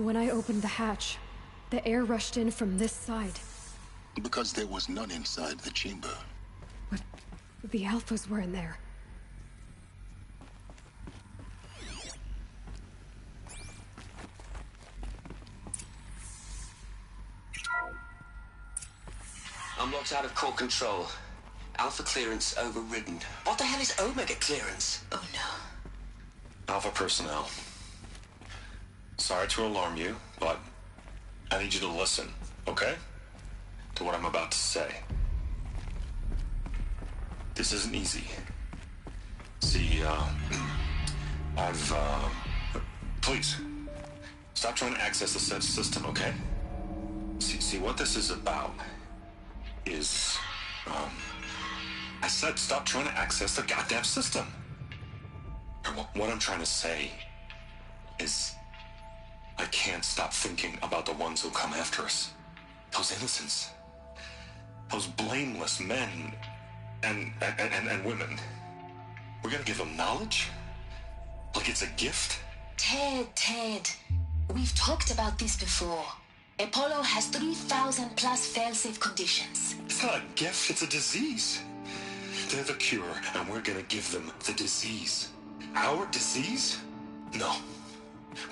When I opened the hatch, the air rushed in from this side. Because there was none inside the chamber. But the Alphas were in there. I'm locked out of core control. Alpha clearance overridden. What the hell is Omega clearance? Oh no. Alpha personnel. Sorry to alarm you, but I need you to listen, okay? To what I'm about to say. This isn't easy. See, please, stop trying to access the system, okay? See, what this is about is, I said stop trying to access the goddamn system. What I'm trying to say is I can't stop thinking about the ones who come after us. Those innocents. Those blameless men and women. We're gonna give them knowledge? Like it's a gift? Ted. We've talked about this before. Apollo has 3,000 plus fail-safe conditions. It's not a gift, it's a disease. They're the cure, and we're gonna give them the disease. Our disease? No,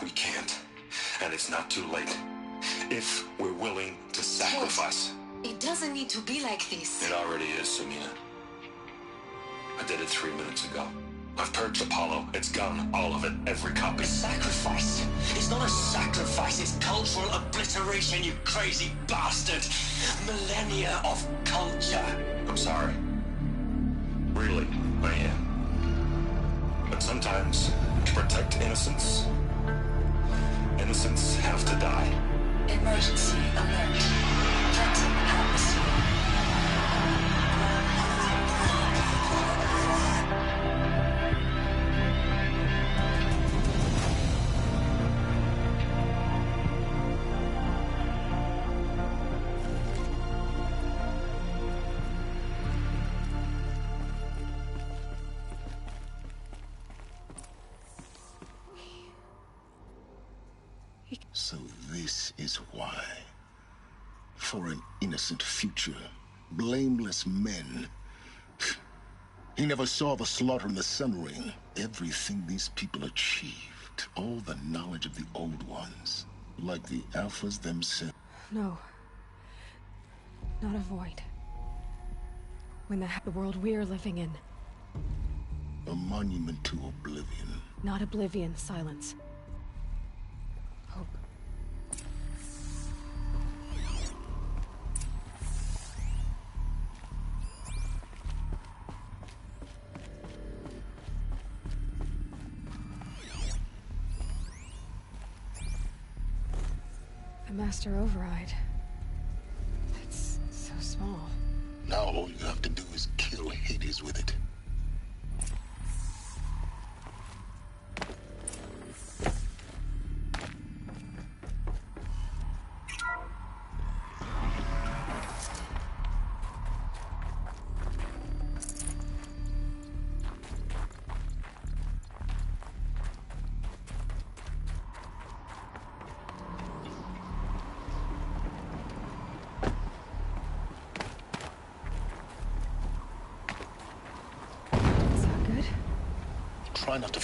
we can't. And it's not too late. If we're willing to sacrifice. Ted, it doesn't need to be like this. It already is, Samina. I did it 3 minutes ago. I've purged Apollo. It's gone. All of it. Every copy. A sacrifice? It's not a sacrifice. It's cultural obliteration, you crazy bastard. Millennia of culture. I'm sorry. Really, I am. But sometimes, to protect innocence, innocents have to die. Emergency alert. Phantom atmosphere. So this is why. For an innocent future, blameless men. He never saw the slaughter in the Sun Ring. Everything these people achieved, all the knowledge of the old ones, like the Alphas themselves. No. Not a void. When the world we're living in. A monument to oblivion. Not oblivion, silence. Hope. The Master Override. It's so small. Now all you have to do is kill Hades with it. Try not to...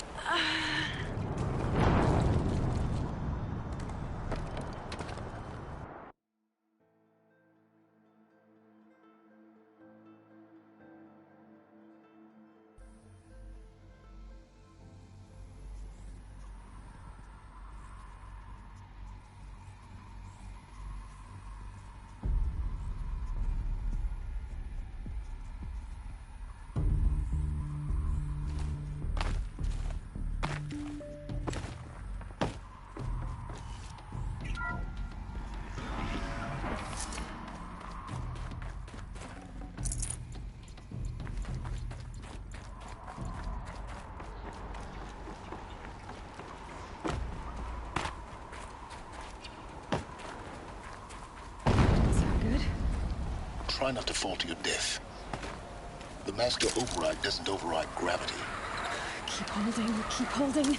Try not to fall to your death. The Master Override doesn't override gravity. Keep holding, keep holding.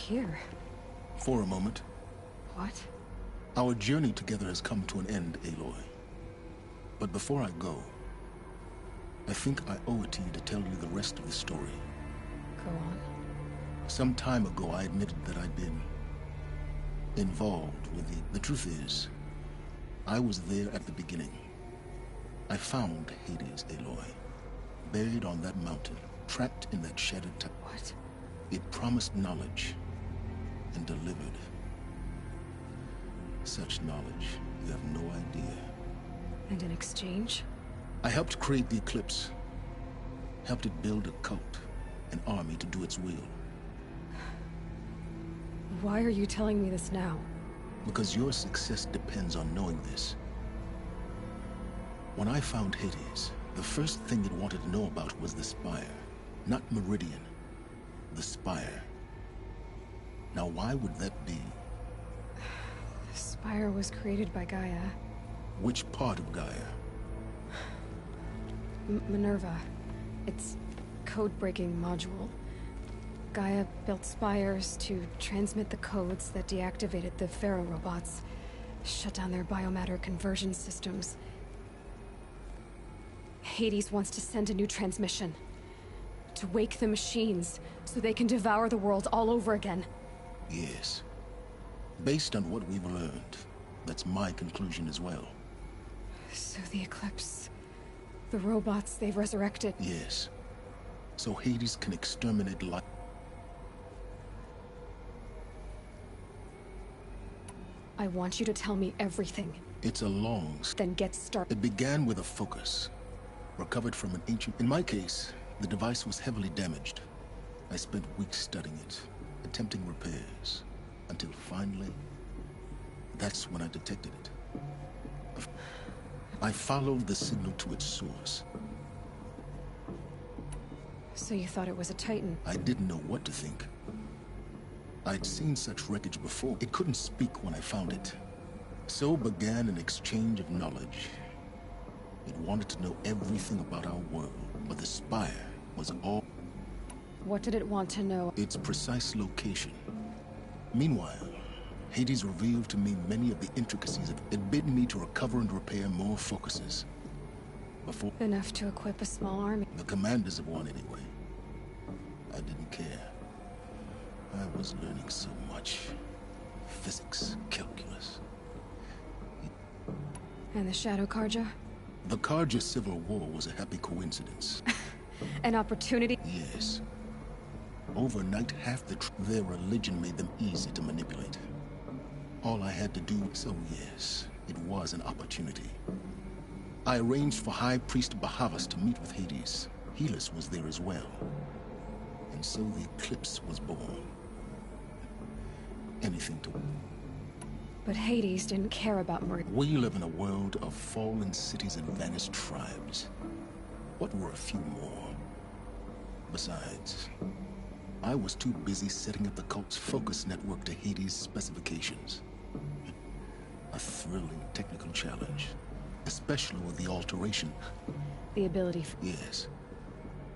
here? For a moment. What? Our journey together has come to an end, Aloy. But before I go, I think I owe it to you to tell you the rest of the story. Go on. Some time ago, I admitted that I'd been involved with the truth is, I was there at the beginning. I found Hades, Aloy, buried on that mountain, trapped in that shattered tower. What? It promised knowledge and delivered. Such knowledge, you have no idea. And in exchange? I helped create the Eclipse. Helped it build a cult, an army to do its will. Why are you telling me this now? Because your success depends on knowing this. When I found Hades, the first thing it wanted to know about was the Spire. Not Meridian. The Spire. Now why would that be? The Spire was created by Gaia. Which part of Gaia? Minerva. Its code-breaking module. Gaia built spires to transmit the codes that deactivated the Pharaoh robots, shut down their biomatter conversion systems. Hades wants to send a new transmission. To wake the machines, so they can devour the world all over again. Yes. Based on what we've learned, that's my conclusion as well. So the Eclipse... the robots they've resurrected... Yes. So Hades can exterminate life. I want you to tell me everything. It's a long... Then get started. It began with a focus. Recovered from an ancient... In my case, the device was heavily damaged. I spent weeks studying it, attempting repairs, until finally... That's when I detected it. I followed the signal to its source. So you thought it was a Titan? I didn't know what to think. I'd seen such wreckage before. It couldn't speak when I found it. So began an exchange of knowledge. It wanted to know everything about our world, but the Spire was all... What did it want to know? Its precise location. Meanwhile, Hades revealed to me many of the intricacies of it. It bid me to recover and repair more focuses. Before... Enough to equip a small army. The commanders of one, anyway. I didn't care. I was learning so much. Physics, calculus. And the Shadow Carja? The Carja Civil War was a happy coincidence. An opportunity? Yes. Overnight, their religion made them easy to manipulate. All I had to do, so yes, it was an opportunity. I arranged for High Priest Bahavas to meet with Hades. Helis was there as well. And so the Eclipse was born. Anything to... But Hades didn't care about Meridian. We live in a world of fallen cities and vanished tribes. What were a few more? Besides, I was too busy setting up the cult's focus network to Hades' specifications. A thrilling technical challenge, especially with the alteration. The ability for... Yes.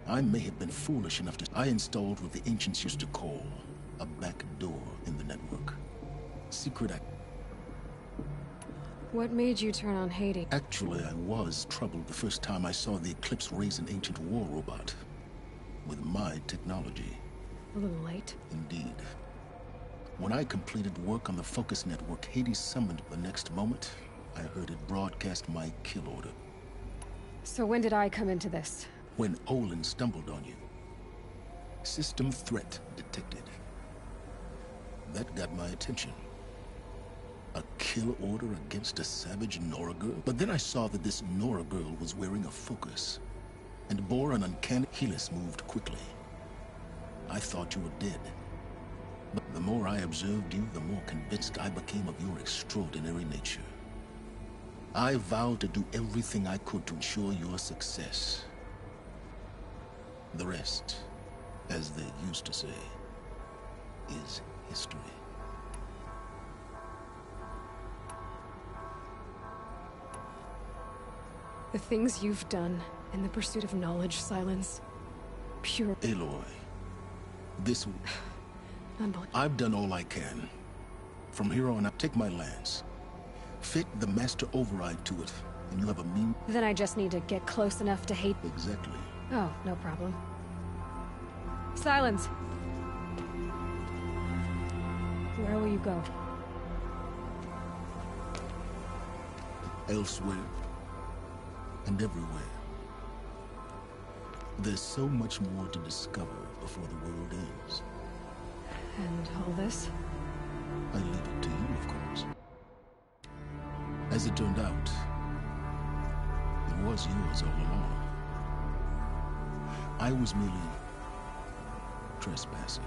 I may have been foolish enough to... I installed what the ancients used to call a back door in the network. Secret act... What made you turn on Hades? Actually, I was troubled the first time I saw the Eclipse raise an ancient war robot. With my technology. A little late. Indeed. When I completed work on the Focus Network, Hades summoned. The next moment, I heard it broadcast my kill order. So when did I come into this? When Olin stumbled on you. System threat detected. That got my attention. A kill order against a savage Nora girl? But then I saw that this Nora girl was wearing a focus, and bore an uncanny... Helis moved quickly. I thought you were dead. But the more I observed you, the more convinced I became of your extraordinary nature. I vowed to do everything I could to ensure your success. The rest, as they used to say, is history. The things you've done in the pursuit of knowledge, Silence. Pure... Aloy, this... I've done all I can. From here on, I take my lance, fit the master override to it, and you'll have a mean... Then I just need to get close enough to hate... Exactly. Oh, no problem. Silence! Where will you go? Elsewhere. And everywhere. There's so much more to discover before the world ends. And all this? I leave it to you, of course. As it turned out, it was yours all along. I was merely trespassing.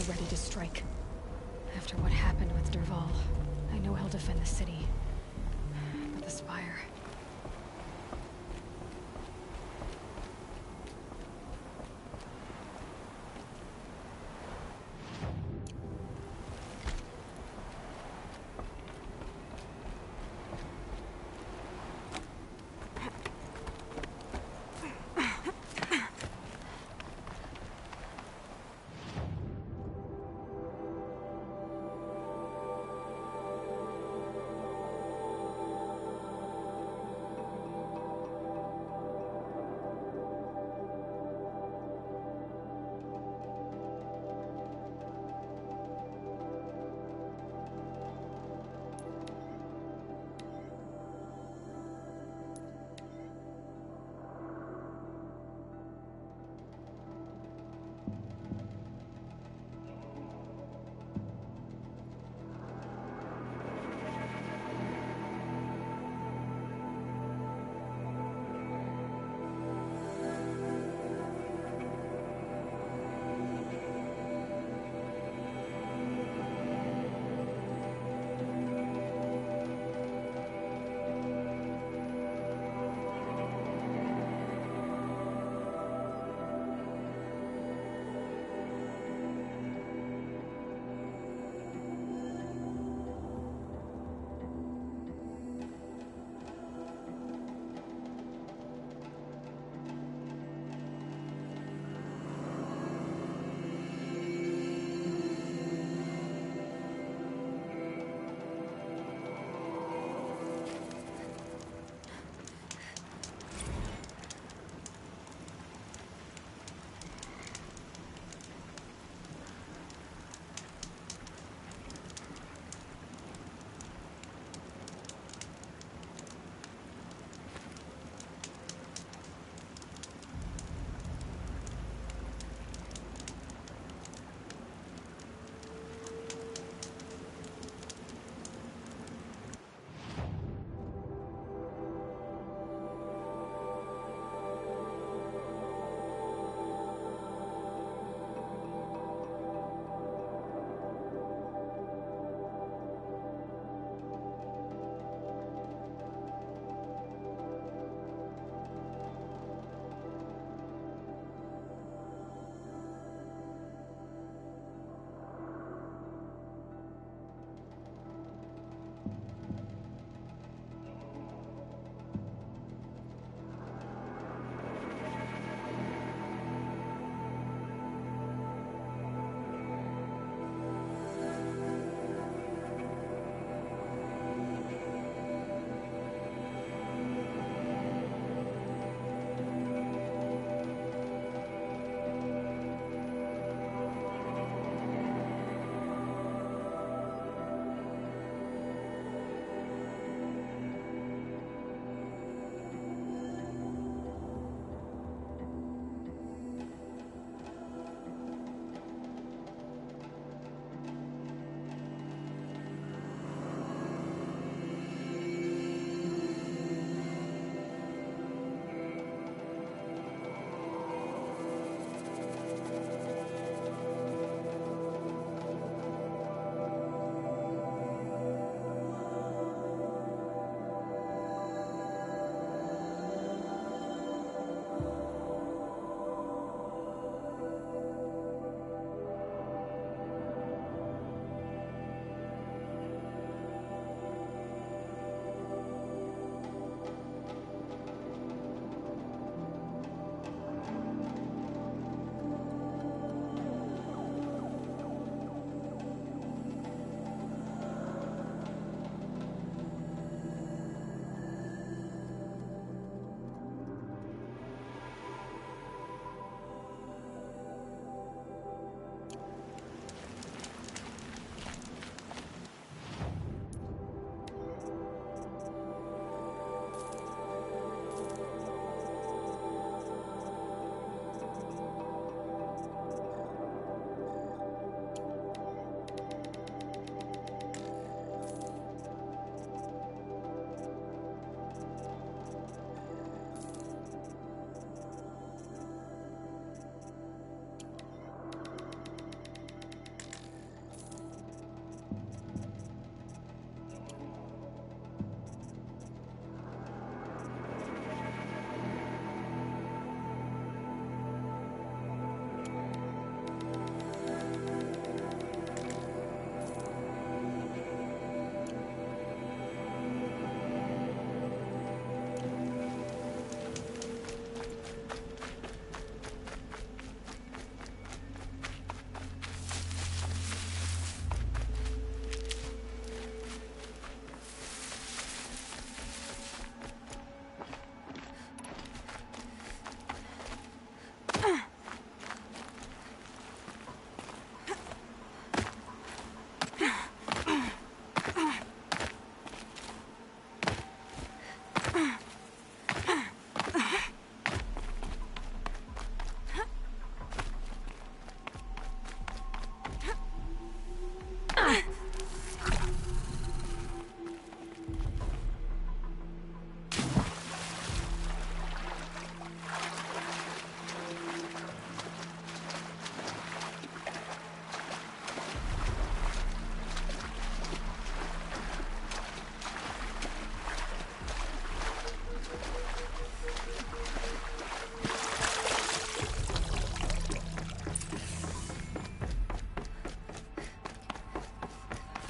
Ready to strike. After what happened with Dervahl, I know he'll defend the city. But the Spire...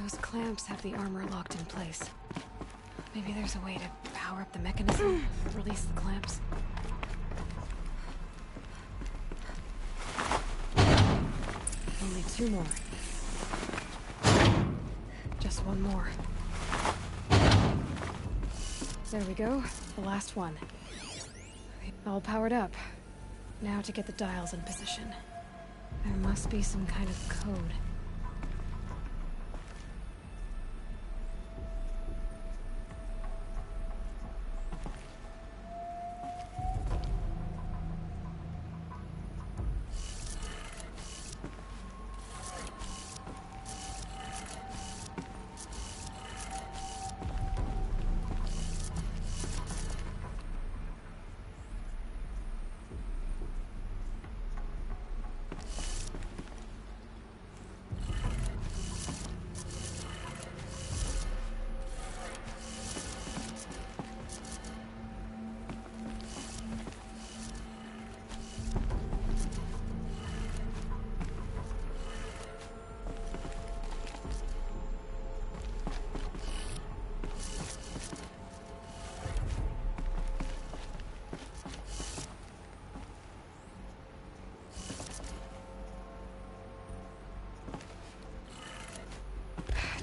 Those clamps have the armor locked in place. Maybe there's a way to power up the mechanism, release the clamps. Only 2 more. Just 1 more. There we go. The last one. All powered up. Now to get the dials in position. There must be some kind of code.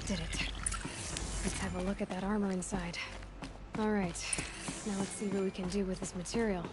Did it. Let's have a look at that armor inside. All right. Now let's see what we can do with this material.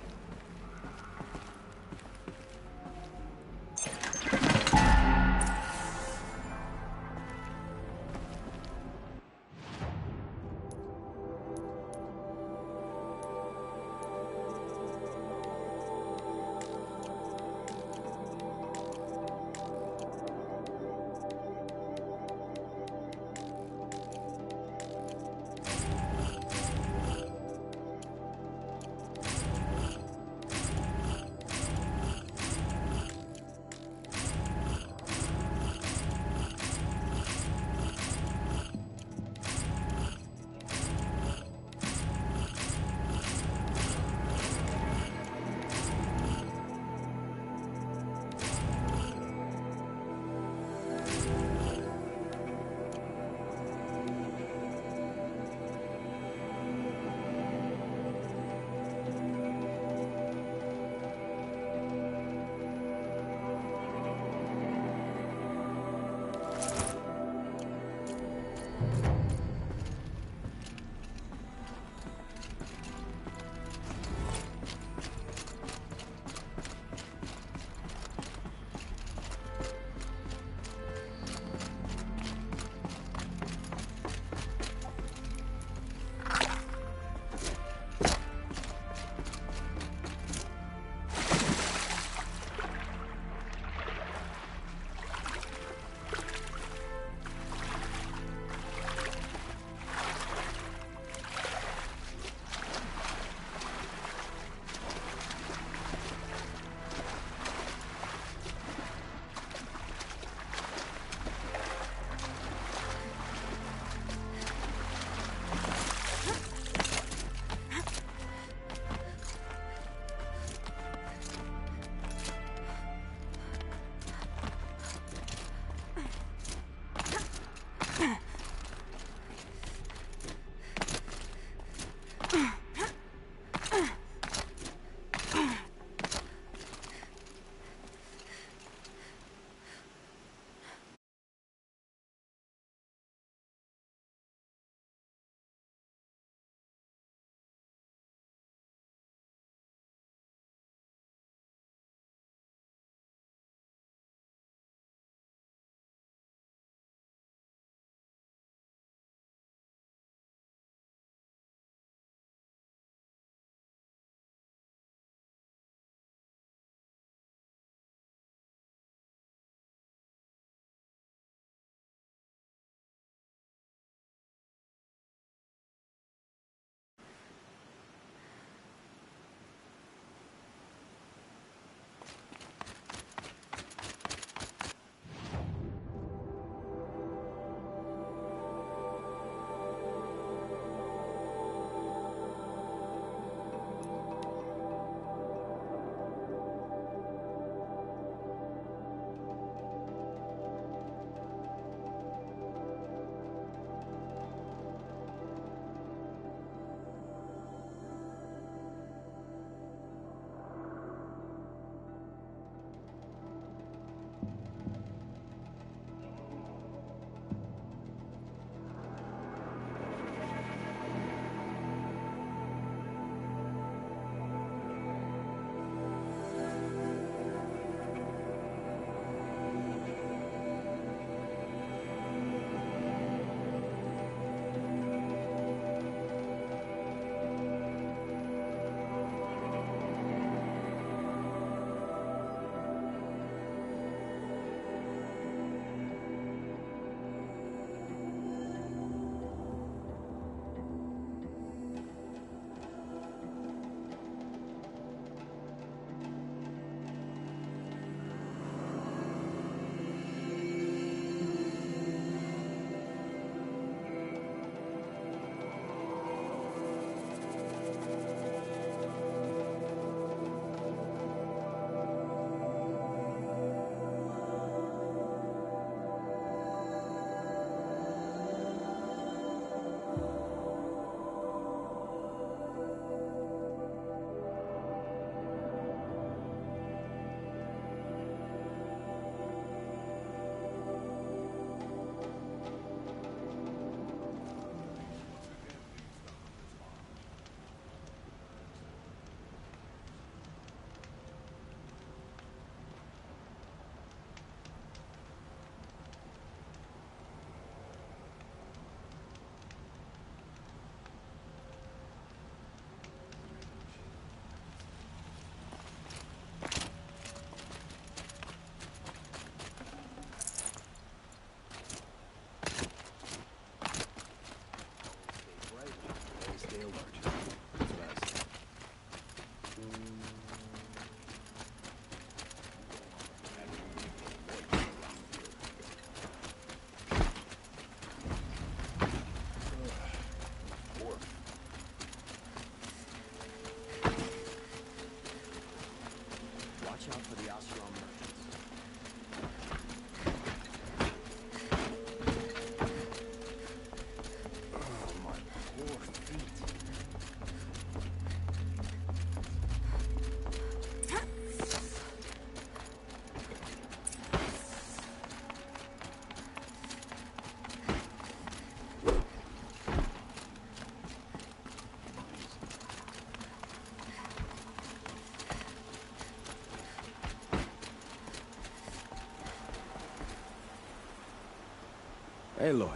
Aloy,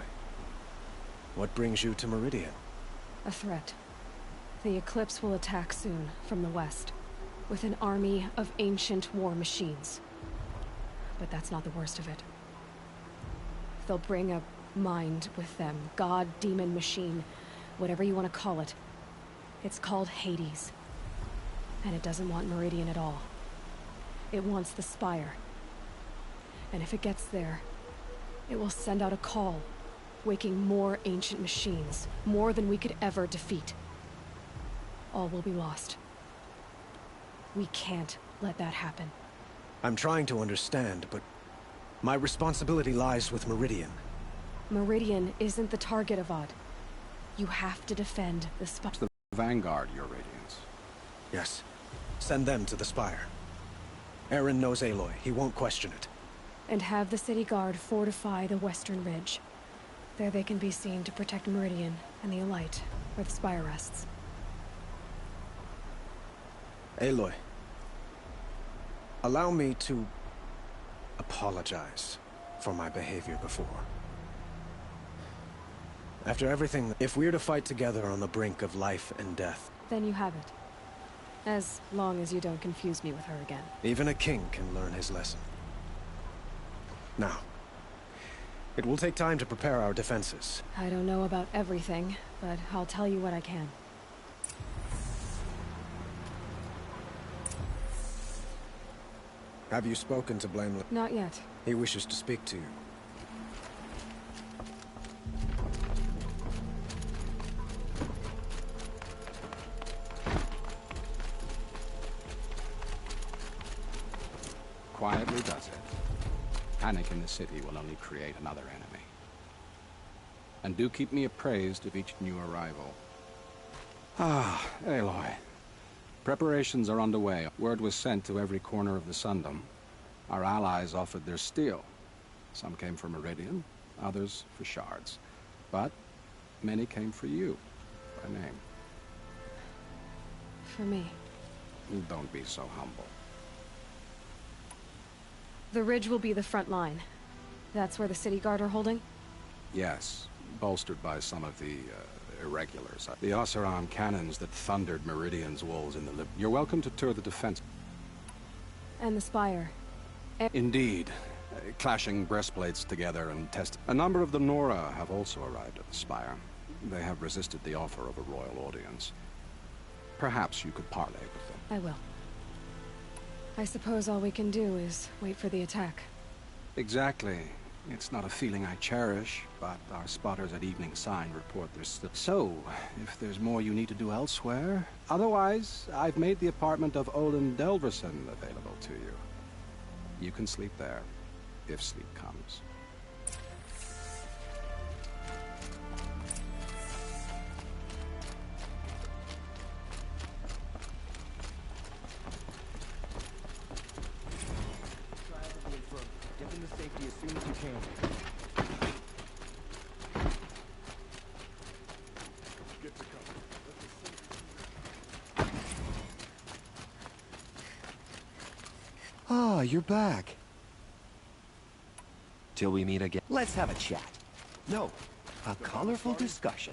what brings you to Meridian? A threat. The Eclipse will attack soon, from the west, with an army of ancient war machines. But that's not the worst of it. They'll bring a mind with them. God, demon, machine, whatever you want to call it. It's called Hades. And it doesn't want Meridian at all. It wants the Spire. And if it gets there, it will send out a call, waking more ancient machines, more than we could ever defeat. All will be lost. We can't let that happen. I'm trying to understand, but my responsibility lies with Meridian. Meridian isn't the target, Avad. You have to defend the Spire. The Vanguard, Your Radiance. Yes. Send them to the Spire. Eren knows Aloy. He won't question it. And have the City Guard fortify the Western Ridge. There they can be seen to protect Meridian and the Elite, where the Spire rests. Aloy, allow me to apologize for my behavior before. After everything, if we're to fight together on the brink of life and death... Then you have it. As long as you don't confuse me with her again. Even a king can learn his lesson. Now, it will take time to prepare our defenses. I don't know about everything, but I'll tell you what I can. Have you spoken to Blameless? Not yet. He wishes to speak to you. Quietly does it. Panic in the city will only create another enemy. And do keep me appraised of each new arrival. Ah, Aloy. Preparations are underway. Word was sent to every corner of the Sundom. Our allies offered their steel. Some came for Meridian, others for shards. But many came for you, by name. For me. Don't be so humble. The ridge will be the front line. That's where the City Guard are holding? Yes, bolstered by some of the, irregulars. The Oseram cannons that thundered Meridian's walls in the lip. You're welcome to tour the defense. And the Spire. Indeed. Clashing breastplates together and test. A number of the Nora have also arrived at the Spire. They have resisted the offer of a royal audience. Perhaps you could parley with them. I will. I suppose all we can do is wait for the attack. Exactly. It's not a feeling I cherish, but our spotters at Evening Sign report there's still... So, if there's more you need to do elsewhere... Otherwise, I've made the apartment of Olin Delverson available to you. You can sleep there, if sleep comes. Get into safety as soon as you can. Get to cover. Ah, you're back. Till we meet again. Let's have a chat. No, a colorful discussion.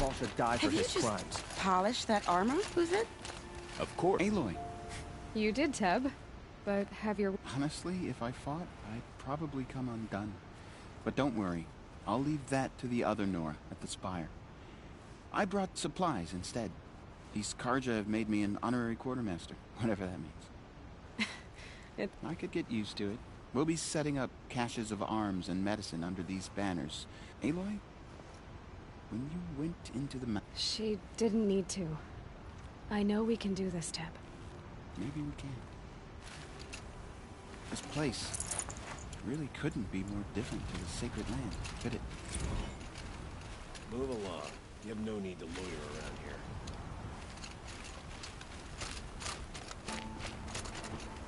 all should die for his crimes. Polish that armor? Who's it? Of course. Aloy. You did, Teb. But have your... Honestly, if I fought, I'd probably come undone. But don't worry. I'll leave that to the other Nora at the Spire. I brought supplies instead. These Karja have made me an honorary quartermaster, whatever that means. I could get used to it. We'll be setting up caches of arms and medicine under these banners. Aloy, when you went into the She didn't need to. I know we can do this, Teb. Maybe we can. This place really couldn't be more different to the Sacred Land, could it? Move along. You have no need to loiter around here.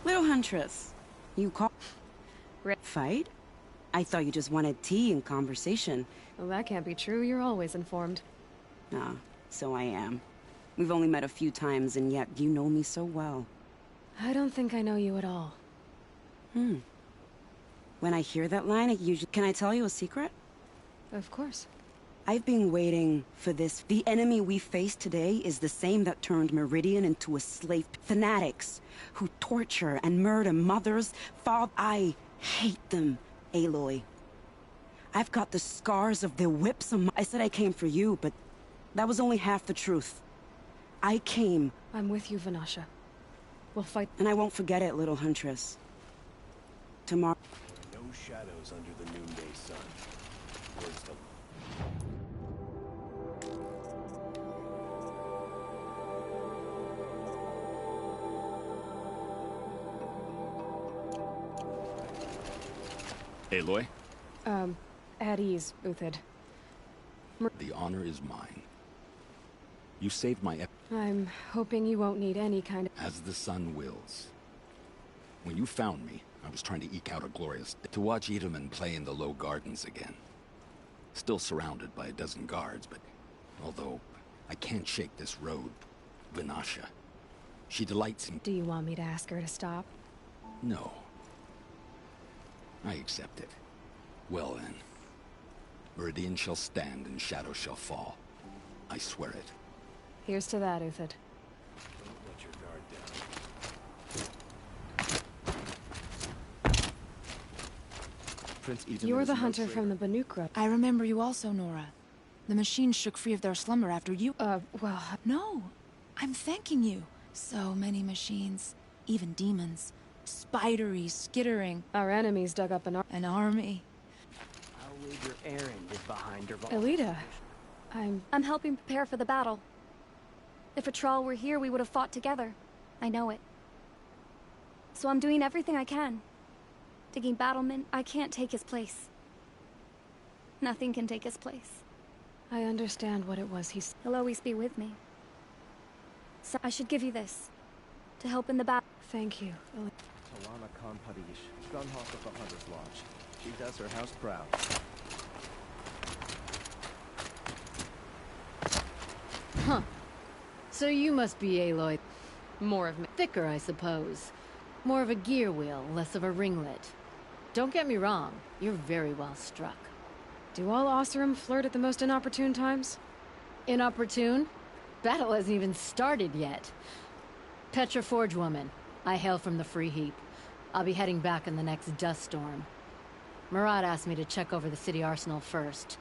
Little Huntress, you call... Fight? I thought you just wanted tea and conversation. Well, that can't be true. You're always informed. Ah, so I am. We've only met a few times, and yet you know me so well. I don't think I know you at all. When I hear that line, I usually... Can I tell you a secret? Of course. I've been waiting for this. The enemy we face today is the same that turned Meridian into a slave. Fanatics who torture and murder mothers, fathers. I hate them, Aloy. I've got the scars of their whips on my... I said I came for you, but that was only half the truth. I came... I'm with you, Vanasha. We'll fight... And I won't forget it, little Huntress. Tomorrow... No shadows under the noonday sun. Words to... Aloy? At ease, Uthid. The honor is mine. You saved my... I'm hoping you won't need any kind of... As the sun wills. When you found me, I was trying to eke out a glorious... To watch Edelman play in the Low Gardens again. Still surrounded by a dozen guards, but... Although, I can't shake this road. Vanasha. She delights in... Do you want me to ask her to stop? No. I accept it. Well then. Meridian shall stand and shadow shall fall. I swear it. Here's to that, Uthid. Don't let your guard down. Prince Edelman You're is the no hunter traitor. from the Banukra. I remember you also, Nora. The machines shook free of their slumber after you... well... No. I'm thanking you. So many machines. Even demons. Spidery, skittering. Our enemies dug up an army. I'll wager Aaron is behind her. Elita, I'm helping prepare for the battle. If Atral were here, we would have fought together. I know it. So I'm doing everything I can. Digging battlement, I can't take his place. Nothing can take his place. I understand what it was He'll always be with me. So I should give you this. To help in the battle. Thank you. Talana Khan Padish, Gunhawk of the Hunter's Lodge. She does her house proud. Huh. So you must be Aloy. More of me. Thicker, I suppose. More of a gear wheel, less of a ringlet. Don't get me wrong, you're very well struck. Do all Oseram flirt at the most inopportune times? Inopportune? Battle hasn't even started yet. Petra Forge woman. I hail from the Free Heap. I'll be heading back in the next dust storm. Murad asked me to check over the city arsenal first.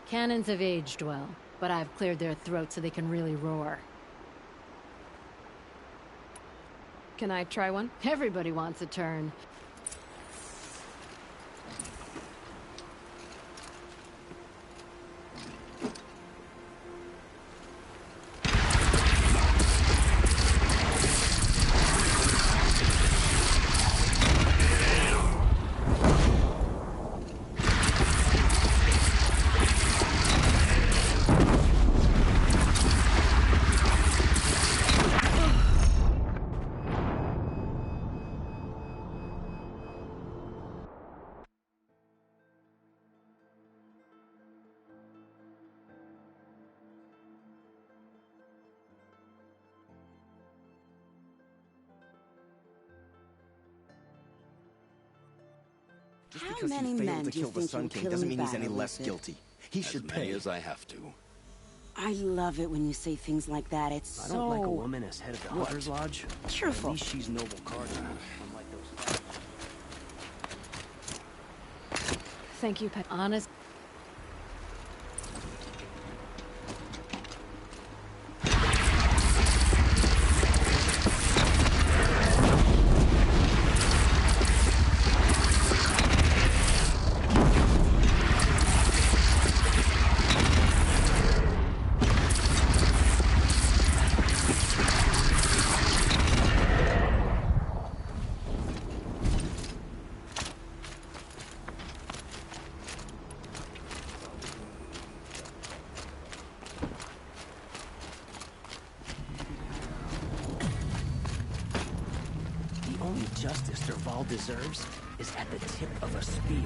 Cannons have aged well, but I've cleared their throats so they can really roar. Can I try one? Everybody wants a turn. Just How because many he men failed to do you kill the think Sun you'll King kill doesn't in mean he's any battle, less Uthid? guilty. He should As many pay. as I have to. I love it when you say things like that. It's I so... don't like a woman as head of the Hunter's Lodge. Cheerful. At least she's noble cardinal, unlike those... Thank you, Pet. Honest. Justice Dervahl deserves is at the tip of a spear.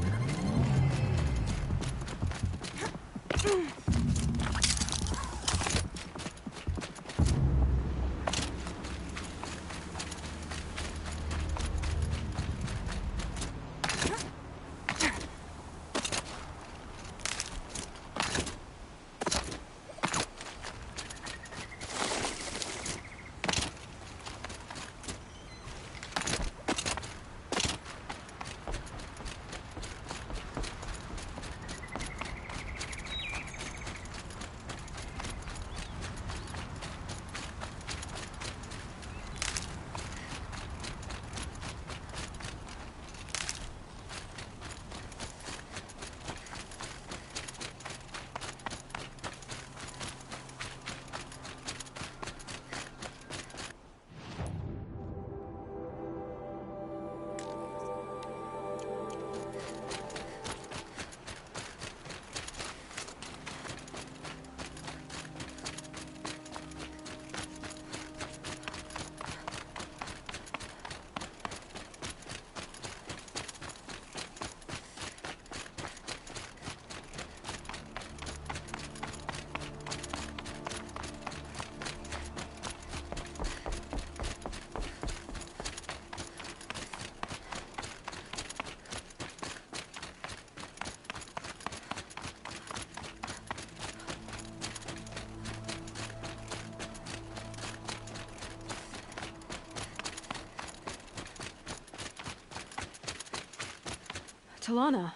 Talana.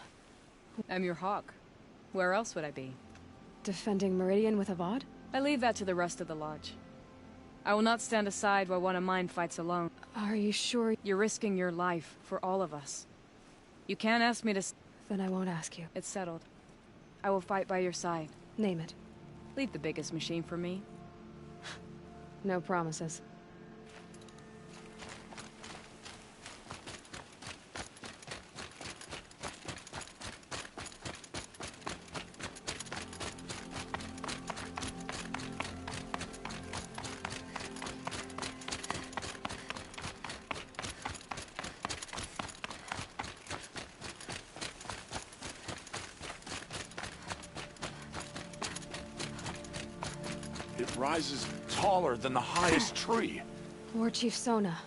I'm your hawk. Where else would I be? Defending Meridian with Avad? I leave that to the rest of the Lodge. I will not stand aside while one of mine fights alone. Are you sure? You're risking your life for all of us. You can't ask me to... Then I won't ask you. It's settled. I will fight by your side. Name it. Leave the biggest machine for me. No promises. It rises taller than the highest tree. War Chief Sona.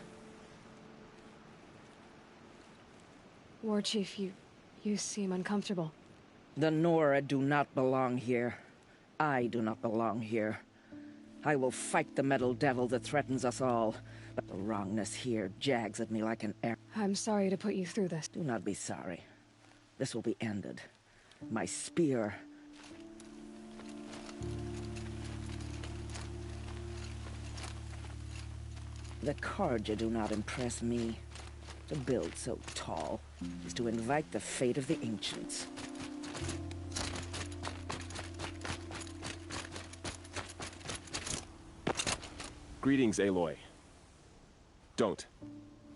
War Chief, you seem uncomfortable. The Nora do not belong here. I do not belong here. I will fight the metal devil that threatens us all, but the wrongness here jags at me like an arrow. I'm sorry to put you through this. Do not be sorry. This will be ended. My spear... The Carja do not impress me. To build so tall is to invite the fate of the ancients. Greetings, Aloy. Don't.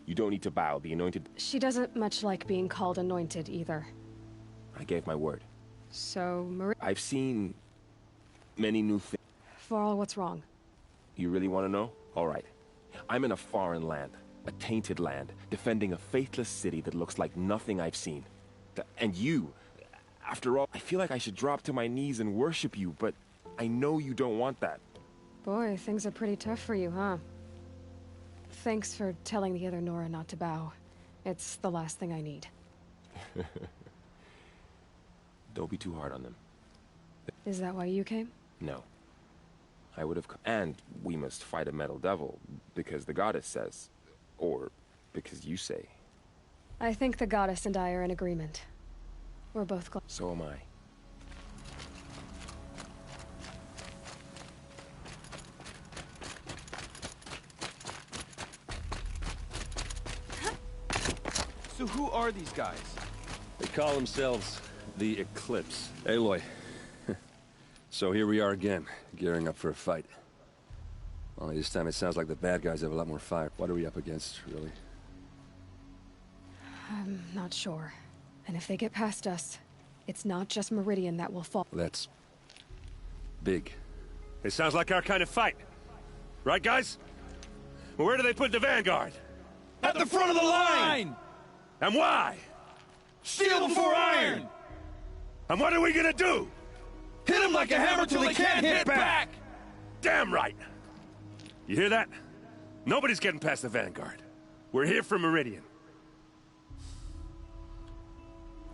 You don't need to bow. The anointed... She doesn't much like being called anointed, either. I gave my word. So, I've seen... many new things. Varl, what's wrong? You really want to know? All right. I'm in a foreign land. A tainted land. Defending a faithless city that looks like nothing I've seen. And you... After all, I feel like I should drop to my knees and worship you, but I know you don't want that. Boy, things are pretty tough for you, huh? Thanks for telling the other Nora not to bow. It's the last thing I need. Don't be too hard on them. Is that why you came? No. I would have... And we must fight a metal devil, because the goddess says. Or because you say. I think the goddess and I are in agreement. We're both glad. So am I. So who are these guys? They call themselves the Eclipse. Aloy. So here we are again, gearing up for a fight. Only this time it sounds like the bad guys have a lot more fire. What are we up against, really? I'm not sure. And if they get past us, it's not just Meridian that will fall. That's... big. It sounds like our kind of fight. Right, guys? Well, where do they put the Vanguard? At the front of the line! And why? Steel before iron! And what are we gonna do? Hit them like a hammer till they can't hit back! Damn right! You hear that? Nobody's getting past the Vanguard. We're here for Meridian.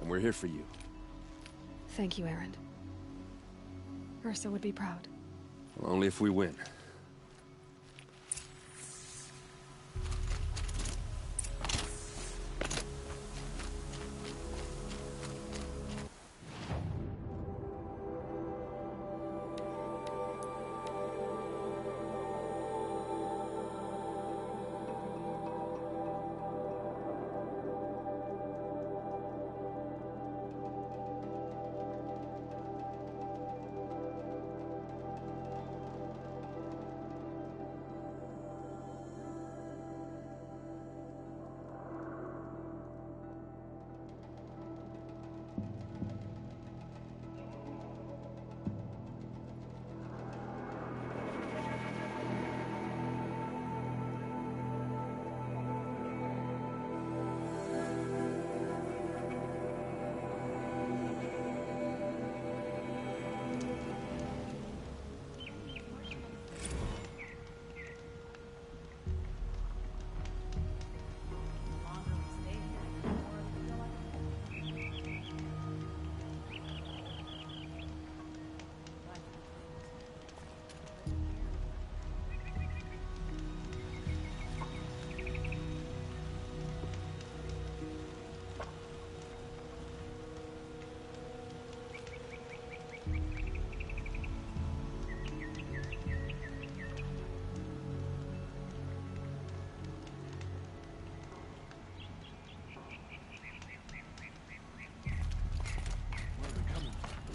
And we're here for you. Thank you, Erend. Ursa would be proud. Well, only if we win.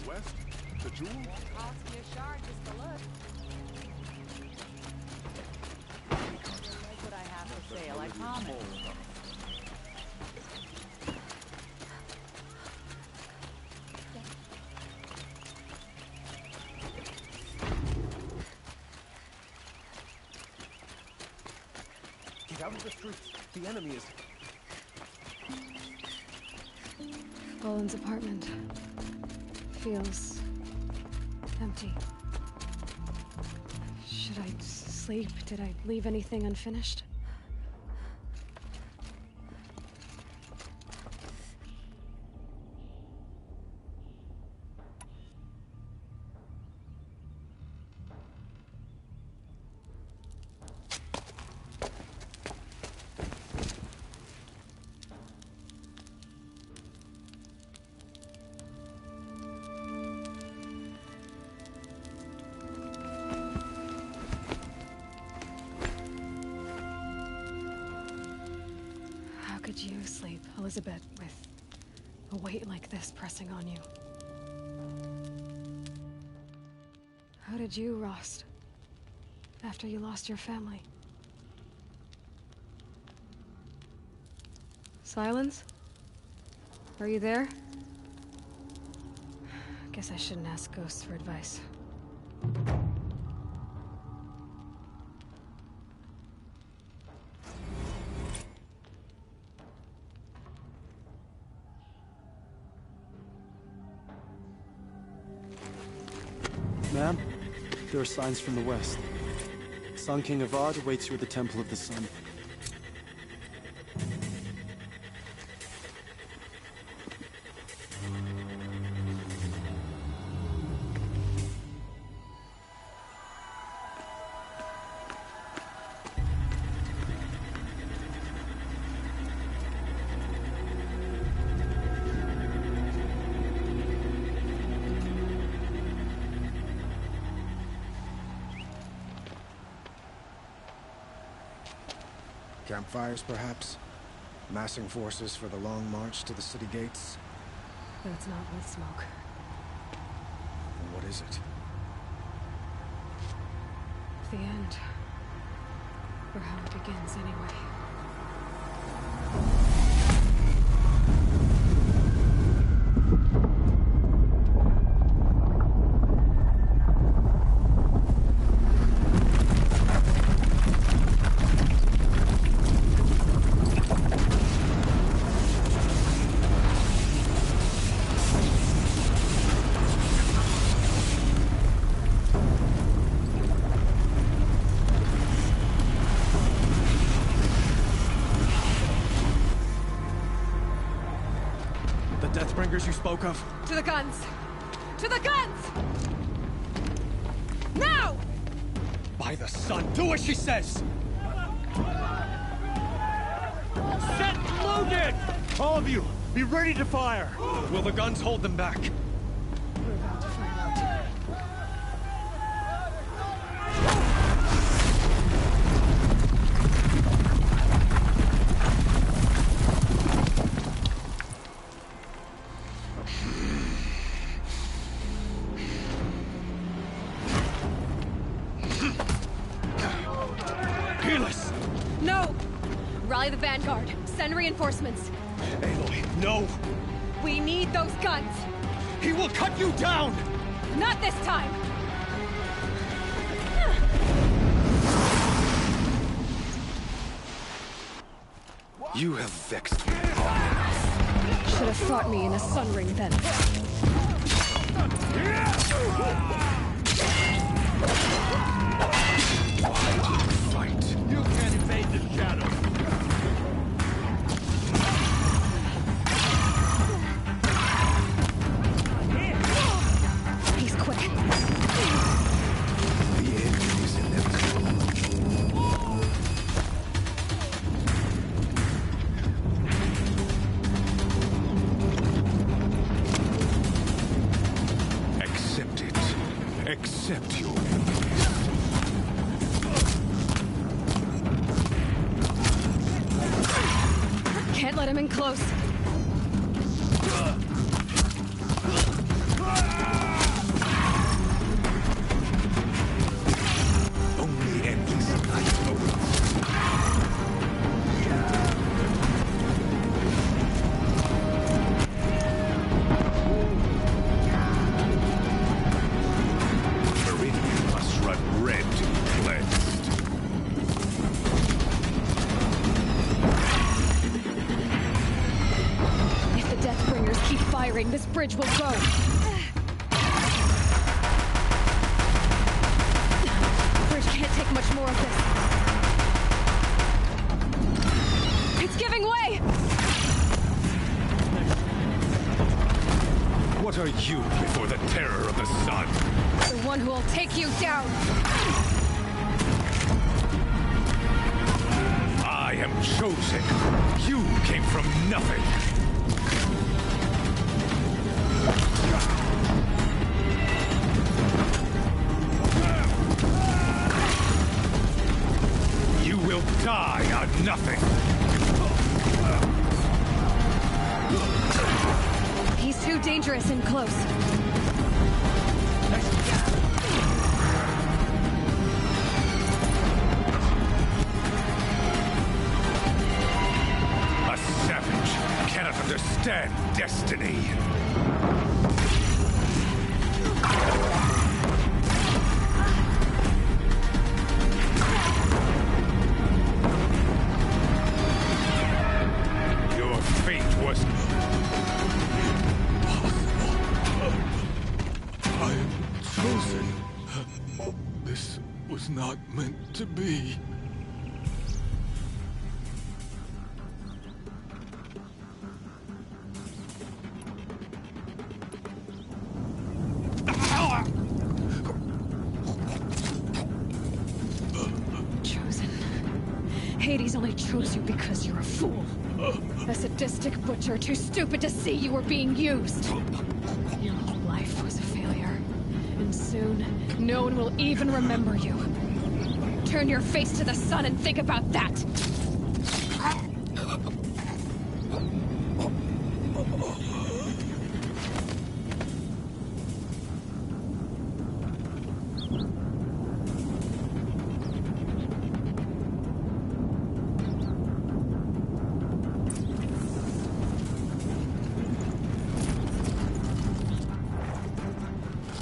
West? The jewel? Won't cost me a shard just to look. You'll like what I have for sale, I promise. Get out of the street. The enemy is... Boland's apartment feels empty. Should I sleep? Did I leave anything unfinished? Could you sleep, Elizabeth, with a weight like this pressing on you? How did you, Rost, after you lost your family? Silence? Are you there? Guess I shouldn't ask ghosts for advice. Ma'am, there are signs from the west. Sun King Avad awaits you at the Temple of the Sun. Campfires, perhaps? Massing forces for the long march to the city gates? That's not with smoke. Then what is it? The end. Or how it begins, anyway. Deathbringers you spoke of? To the guns! To the guns! Now! By the sun, do as she says! Set loaded! All of you, be ready to fire! Will the guns hold them back? We're about to find out. No! Rally the Vanguard. Send reinforcements. Aloy, no! We need those guns! He will cut you down! Not this time! You have vexed me. Should have fought me in a sun ring then. Why do you fight? You can't evade the shadow. He's quick. The end is inevitable. Accept it. Accept your enemies. Can't let him in close. Only endless night awaits. Meridian must run red to be cleansed. If the Deathbringers keep firing, this bridge will go. The bridge can't take much more of this. It's giving way! What are you before the terror of the sun? The one who will take you down! I am chosen. You came from nothing. You will die on nothing. He's too dangerous and close. A savage cannot understand destiny. Your fate was I am chosen. This was not meant to be. Chosen. Hades only chose you because you're a fool. A sadistic butcher too stupid to see you were being used. Your whole life was a failure. And soon, no one will even remember you. Turn your face to the sun and think about that!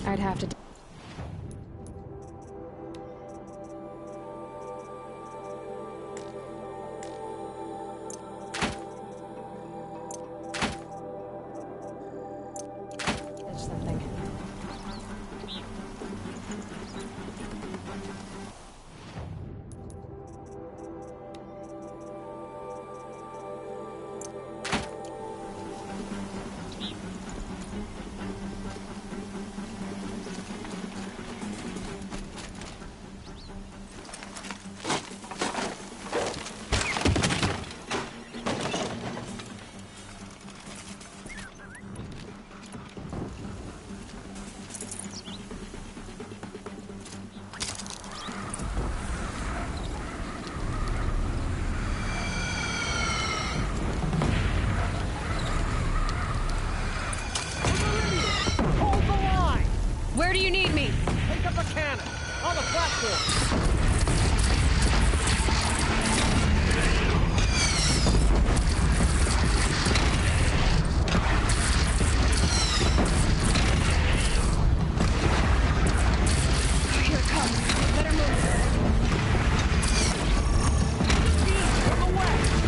I'd have to... something. Where do you need me? Pick up a cannon! On the platform! Here it comes. Better move. From the west!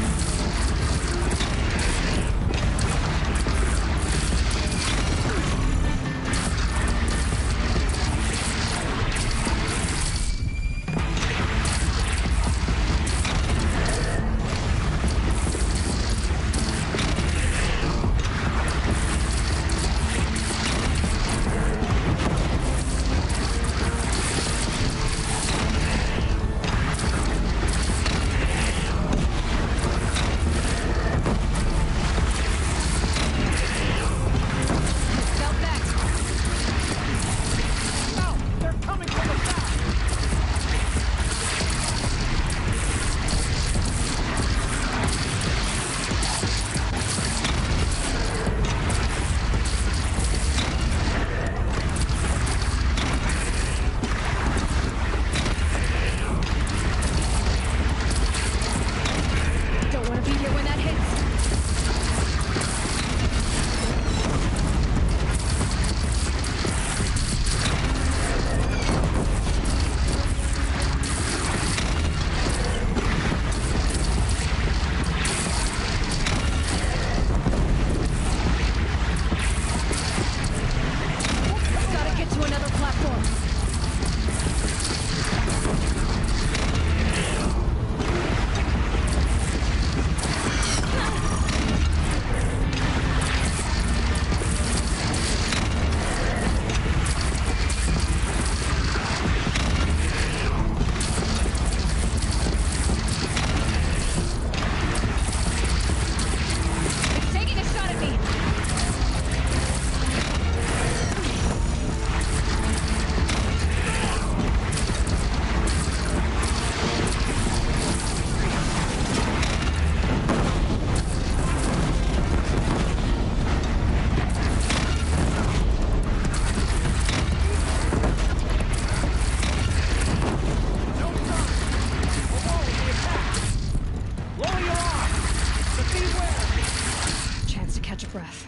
breath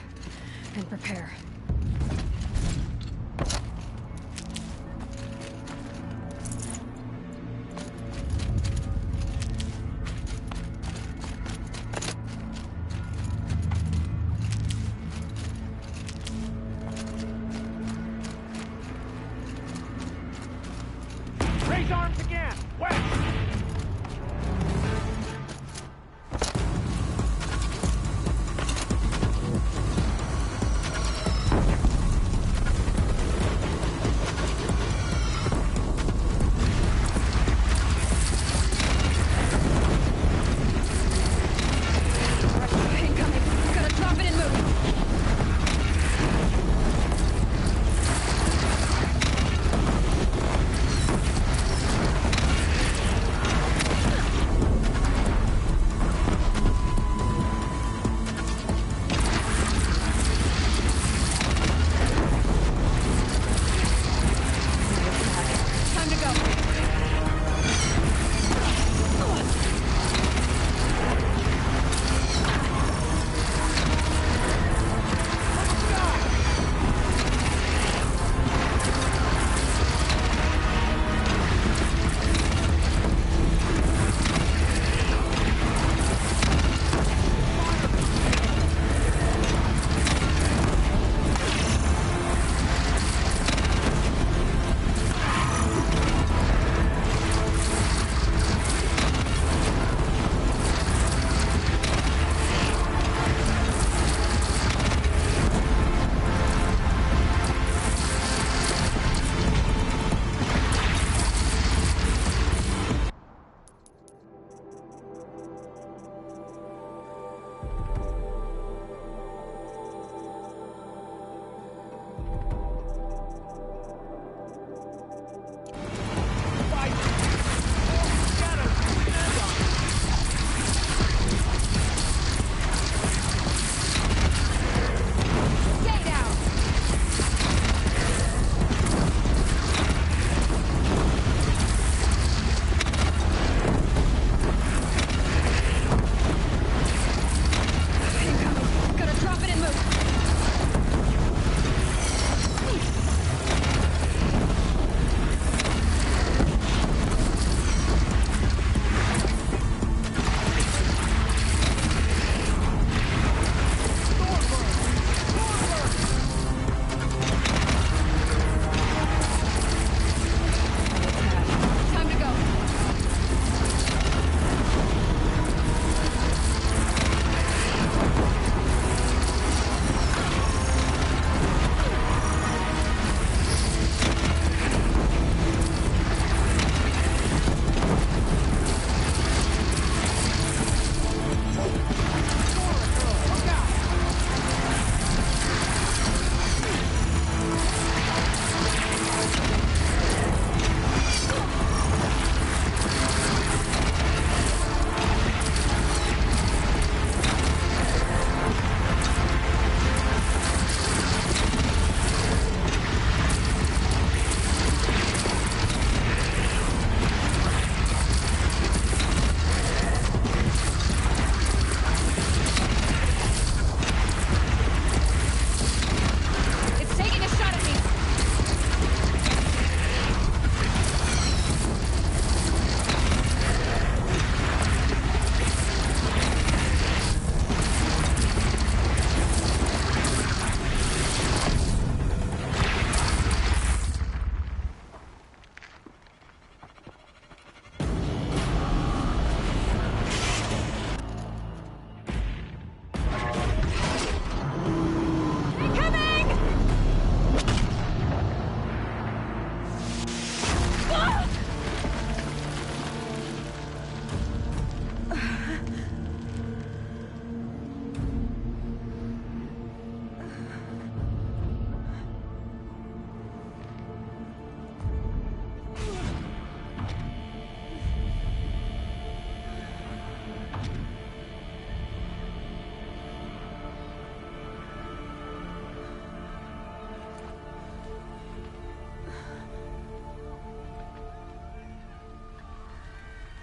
and prepare. Raise arms again! West!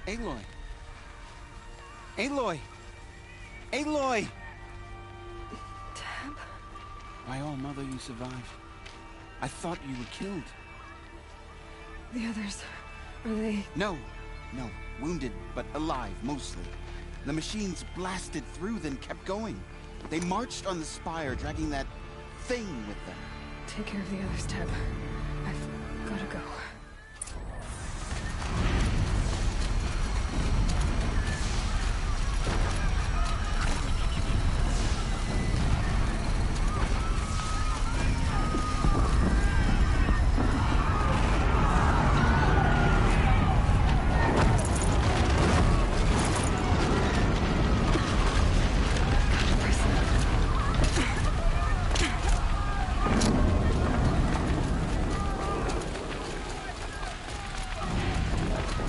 Aloy! Aloy! Aloy! Tab? By all mother, you survived. I thought you were killed. The others, are they... No. Wounded, but alive, mostly. The machines blasted through, then kept going. They marched on the spire, dragging that thing with them. Take care of the others, Tab. I've gotta go.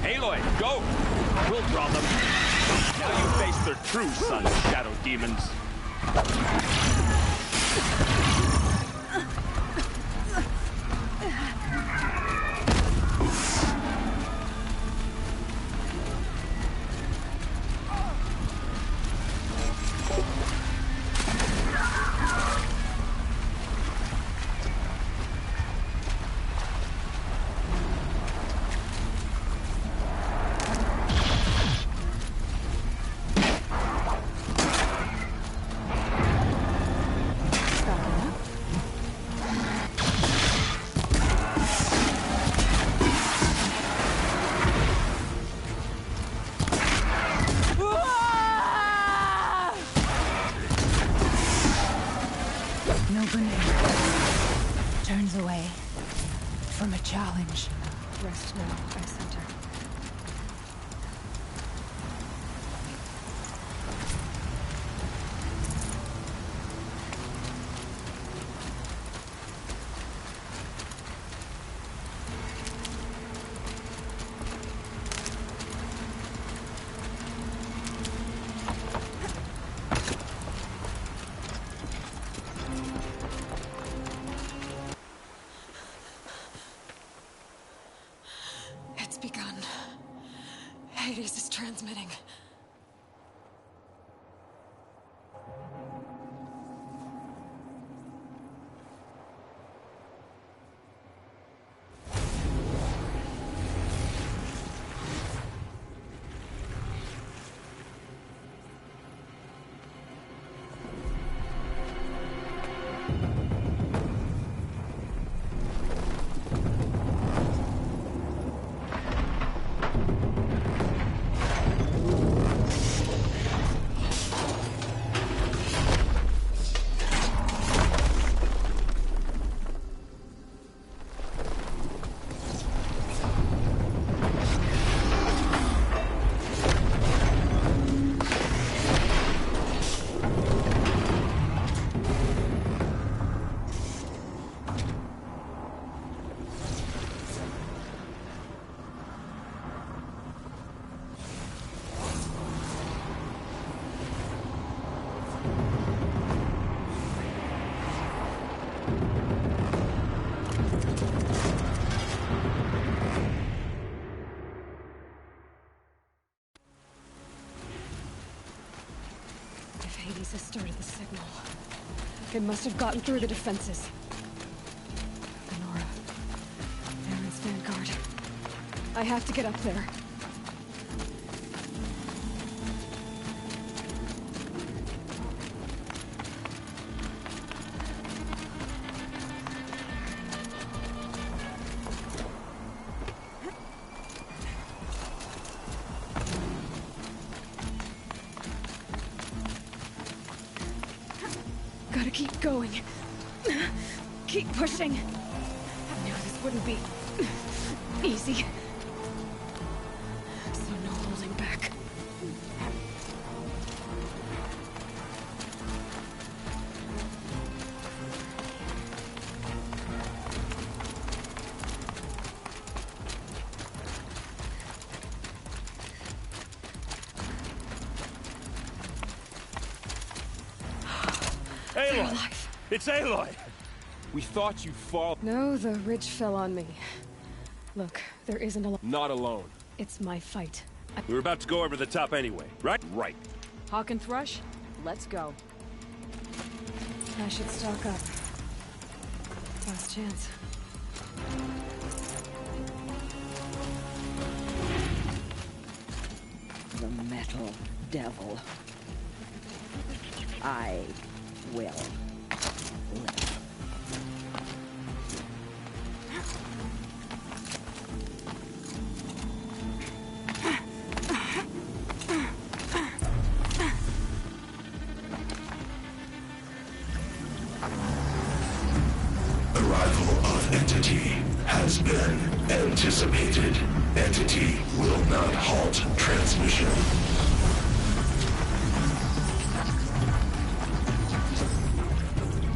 Aloy, go! We'll draw them. Now you face their true son, Shadow Demons. Turns away from a challenge. Rest now, I sent her. It's begun. Hades is transmitting. Hades has started the signal. It must have gotten through the defenses. Nora. Aaron's vanguard. I have to get up there. Gotta keep going. Keep pushing. I knew this wouldn't be easy. So no holding back. Aloy! It's Aloy! We thought you'd fall. No, the ridge fell on me. Look, there isn't a... Not alone. It's my fight. We were about to go over the top anyway, right? Right. Hawk and Thrush, let's go. I should stock up. Last chance. The metal devil. I will live. Arrival of Entity has been anticipated. Entity will not halt transmission.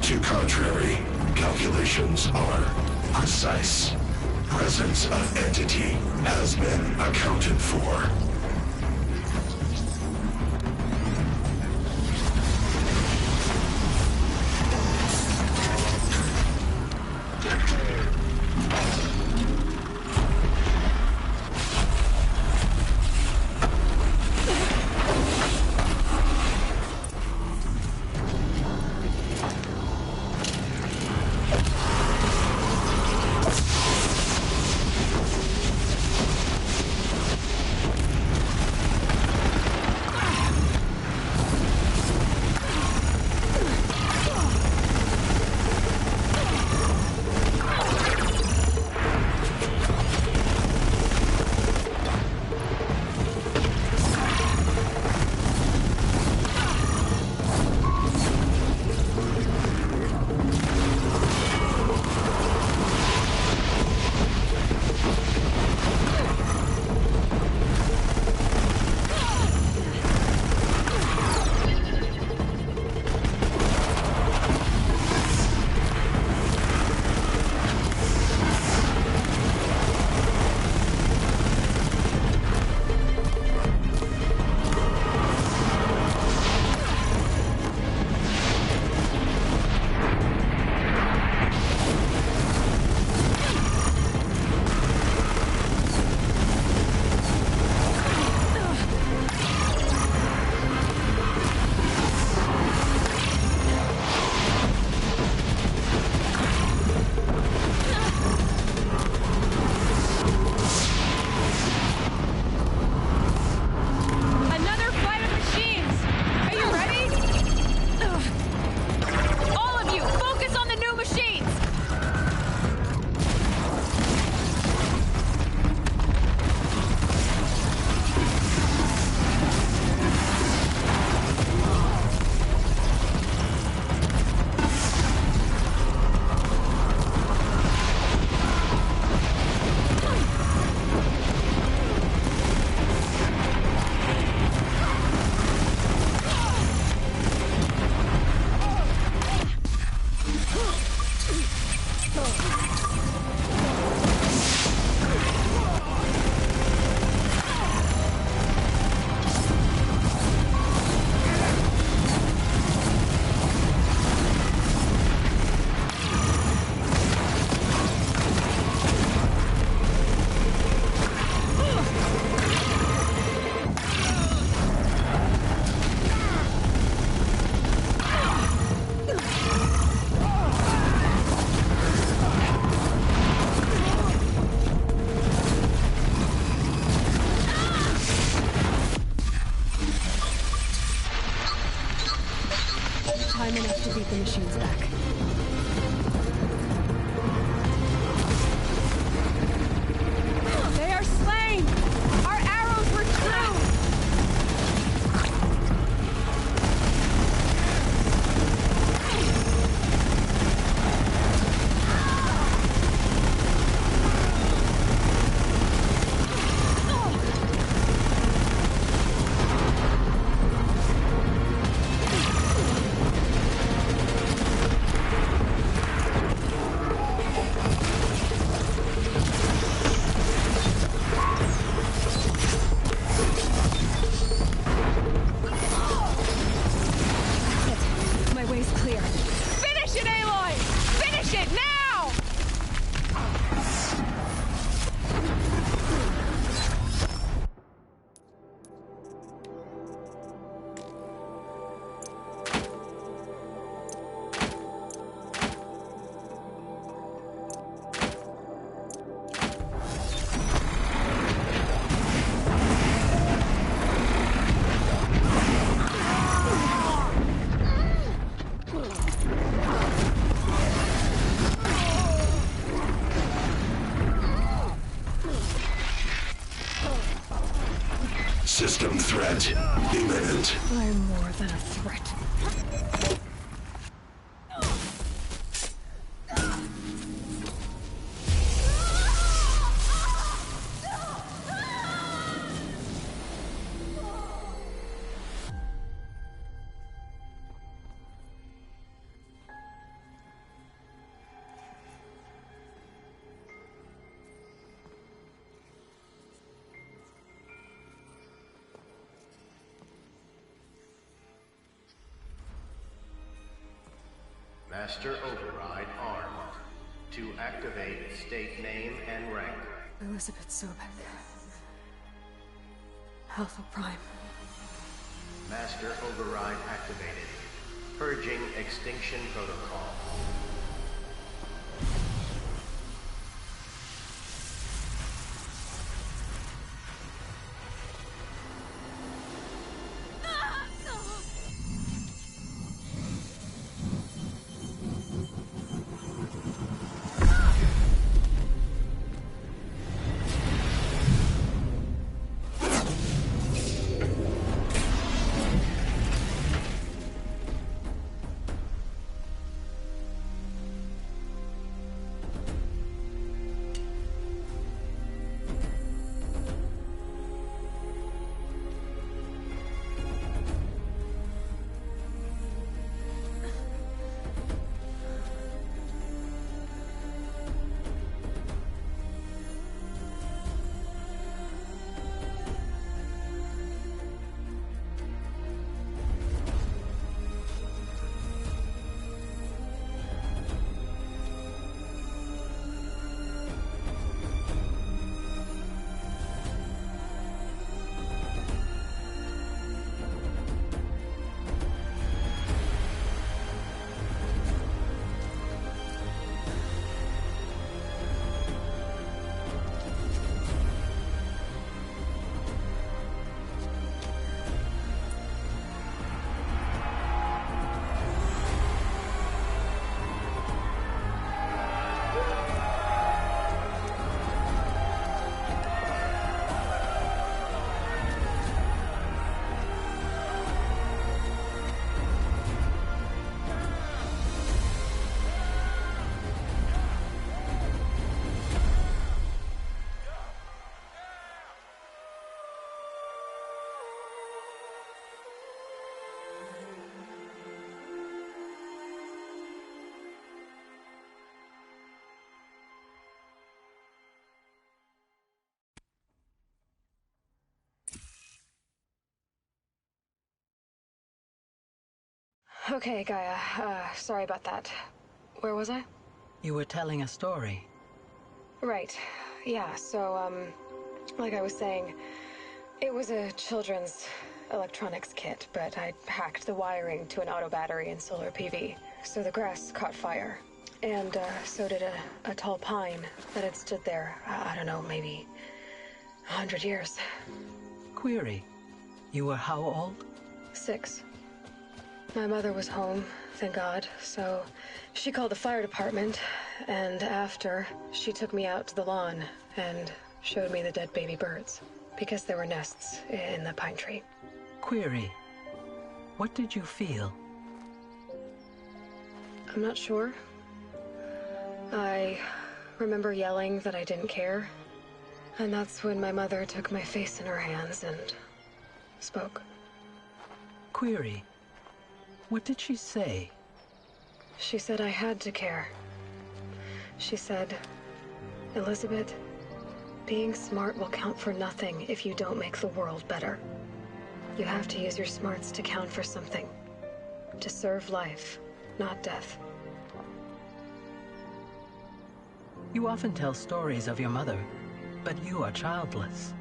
To contrary, calculations are precise. Presence of Entity has been accounted for. System threat imminent. I'm more than a threat. Master Override armed. To activate, state name and rank. Elizabeth Sobek. Alpha Prime. Master Override activated. Purging Extinction Protocol. Okay, Gaia. Sorry about that. Where was I? You were telling a story. Right. Yeah, so, like I was saying, it was a children's electronics kit, but I hacked the wiring to an auto battery and solar PV. So the grass caught fire. And, so did a tall pine that had stood there, I don't know, maybe 100 years. Query. You were how old? 6. My mother was home, thank God, so she called the fire department, and after, she took me out to the lawn and showed me the dead baby birds, because there were nests in the pine tree. Query. What did you feel? I'm not sure. I remember yelling that I didn't care, and that's when my mother took my face in her hands and spoke. Query. What did she say? She said I had to care. She said, Elizabeth, being smart will count for nothing if you don't make the world better. You have to use your smarts to count for something. To serve life, not death. You often tell stories of your mother, but you are childless.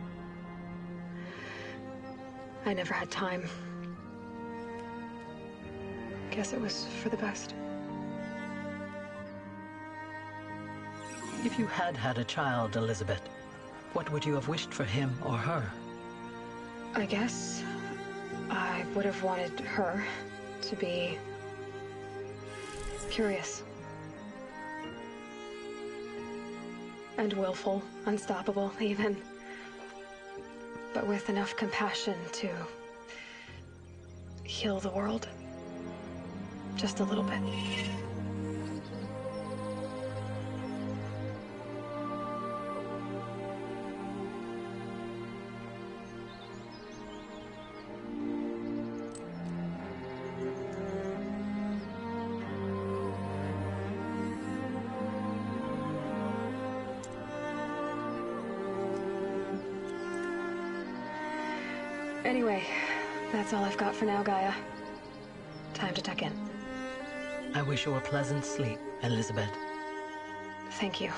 I never had time. Guess it was for the best. If you had had a child, Elizabeth, what would you have wished for him or her? I guess I would have wanted her to be curious. And willful, unstoppable, even. but with enough compassion to heal the world. Just a little bit. Anyway, that's all I've got for now, Gaia. Time to tuck in. I wish you a pleasant sleep, Elizabeth. Thank you.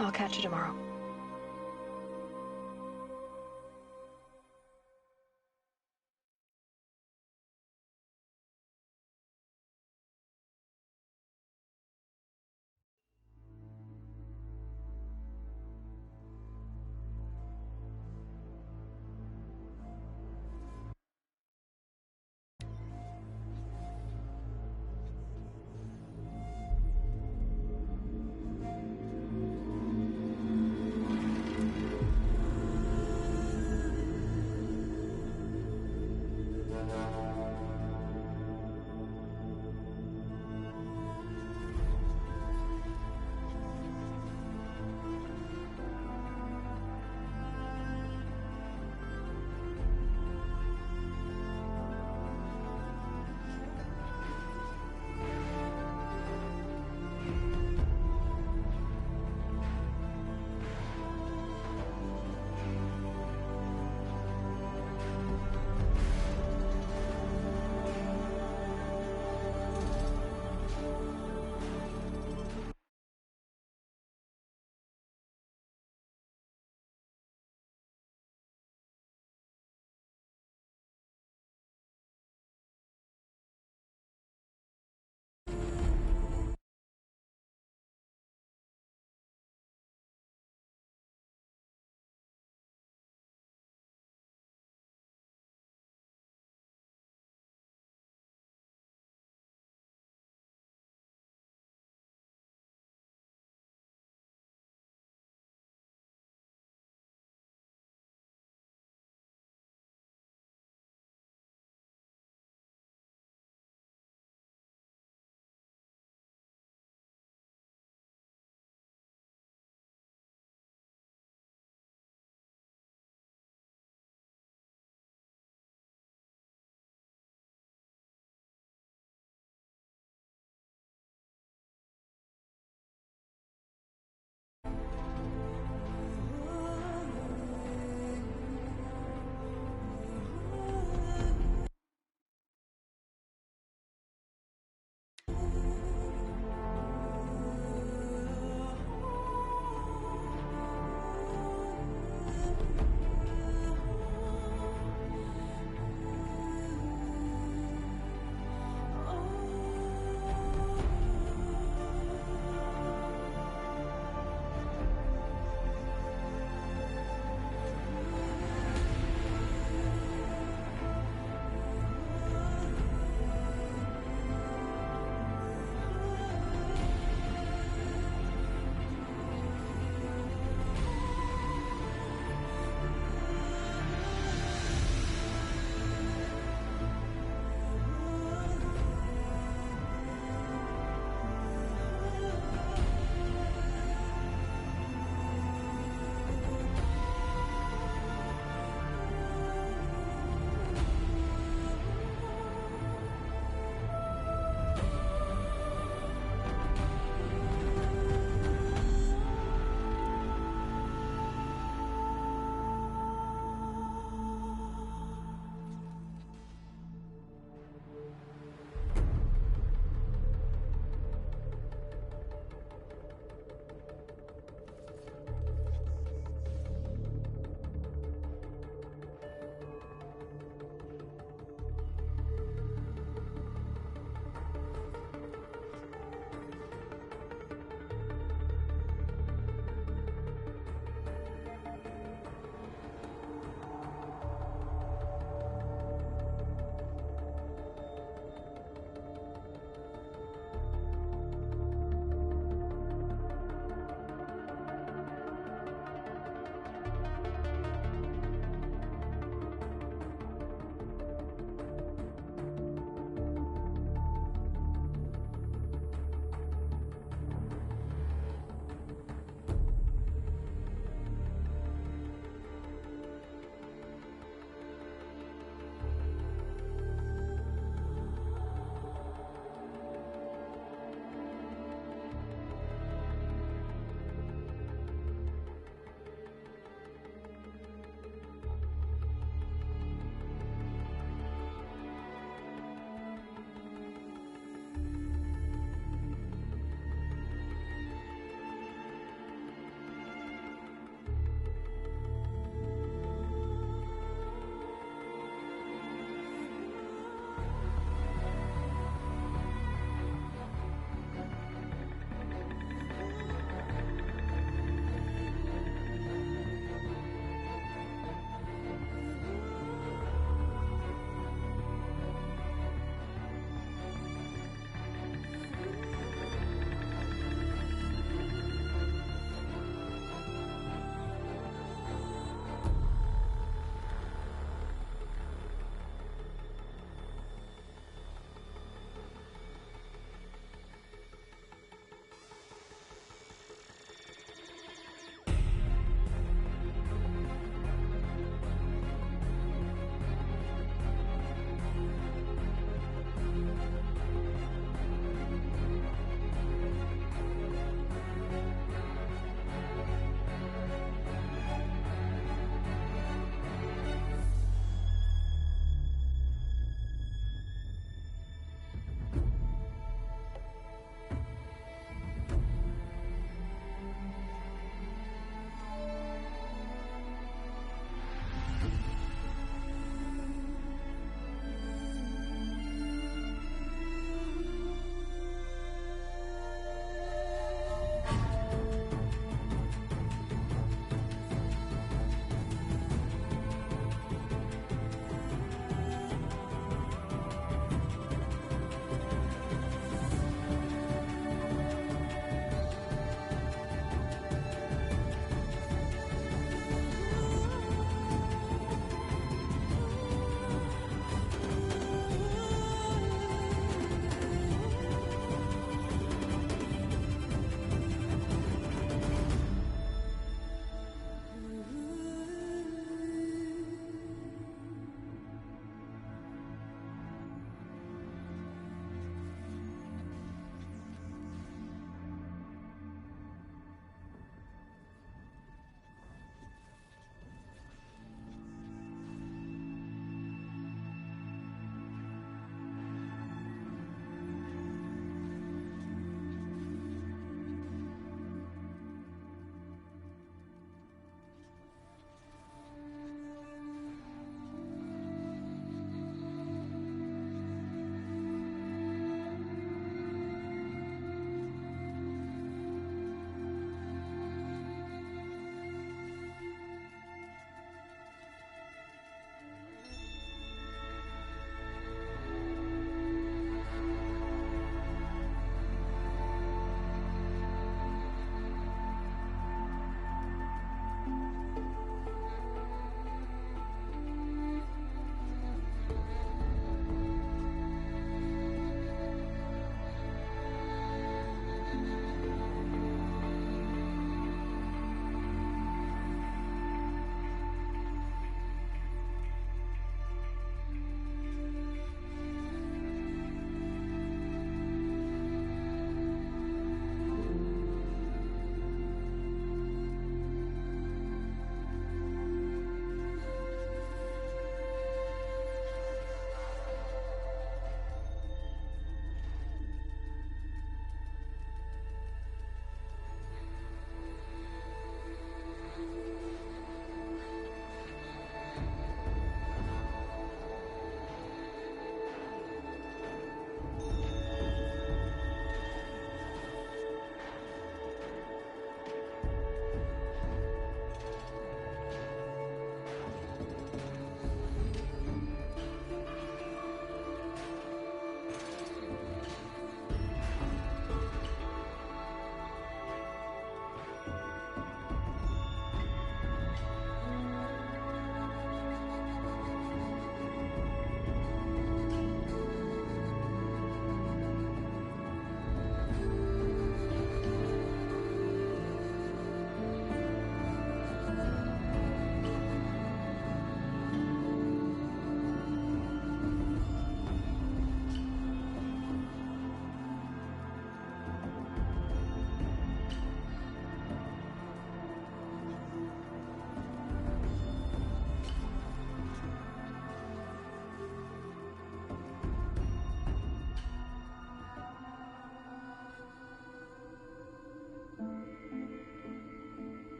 I'll catch you tomorrow.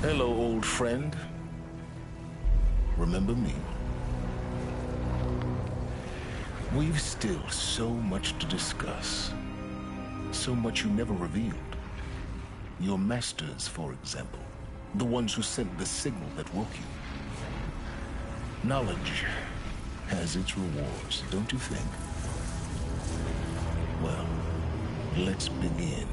Hello, old friend. Remember me? We've still so much to discuss. So much you never revealed. Your masters, for example. The ones who sent the signal that woke you. Knowledge has its rewards, don't you think? Well, let's begin.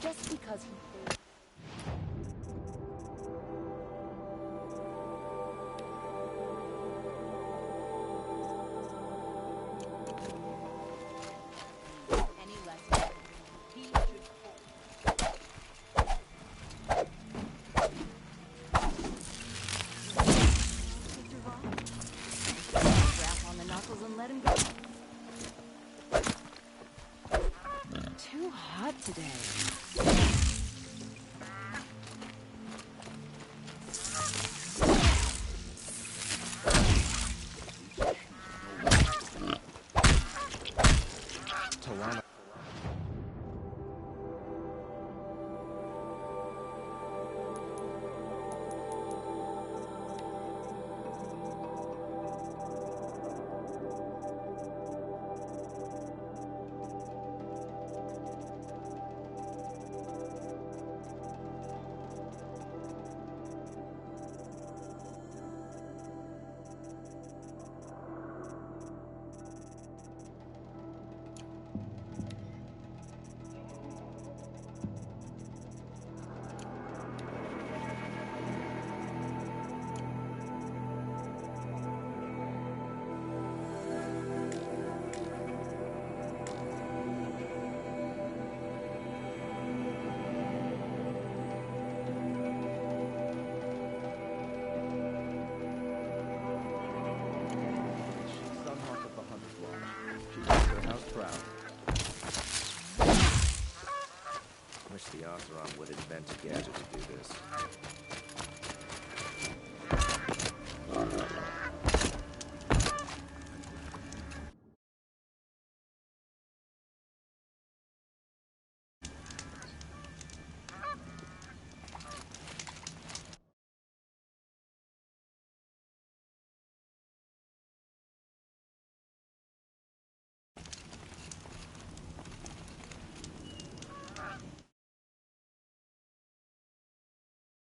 Just because he thinks. Any lesson? He should Rap on the knuckles and let him go. Too hot today. Wish the Oseram would invent a gadget to do this.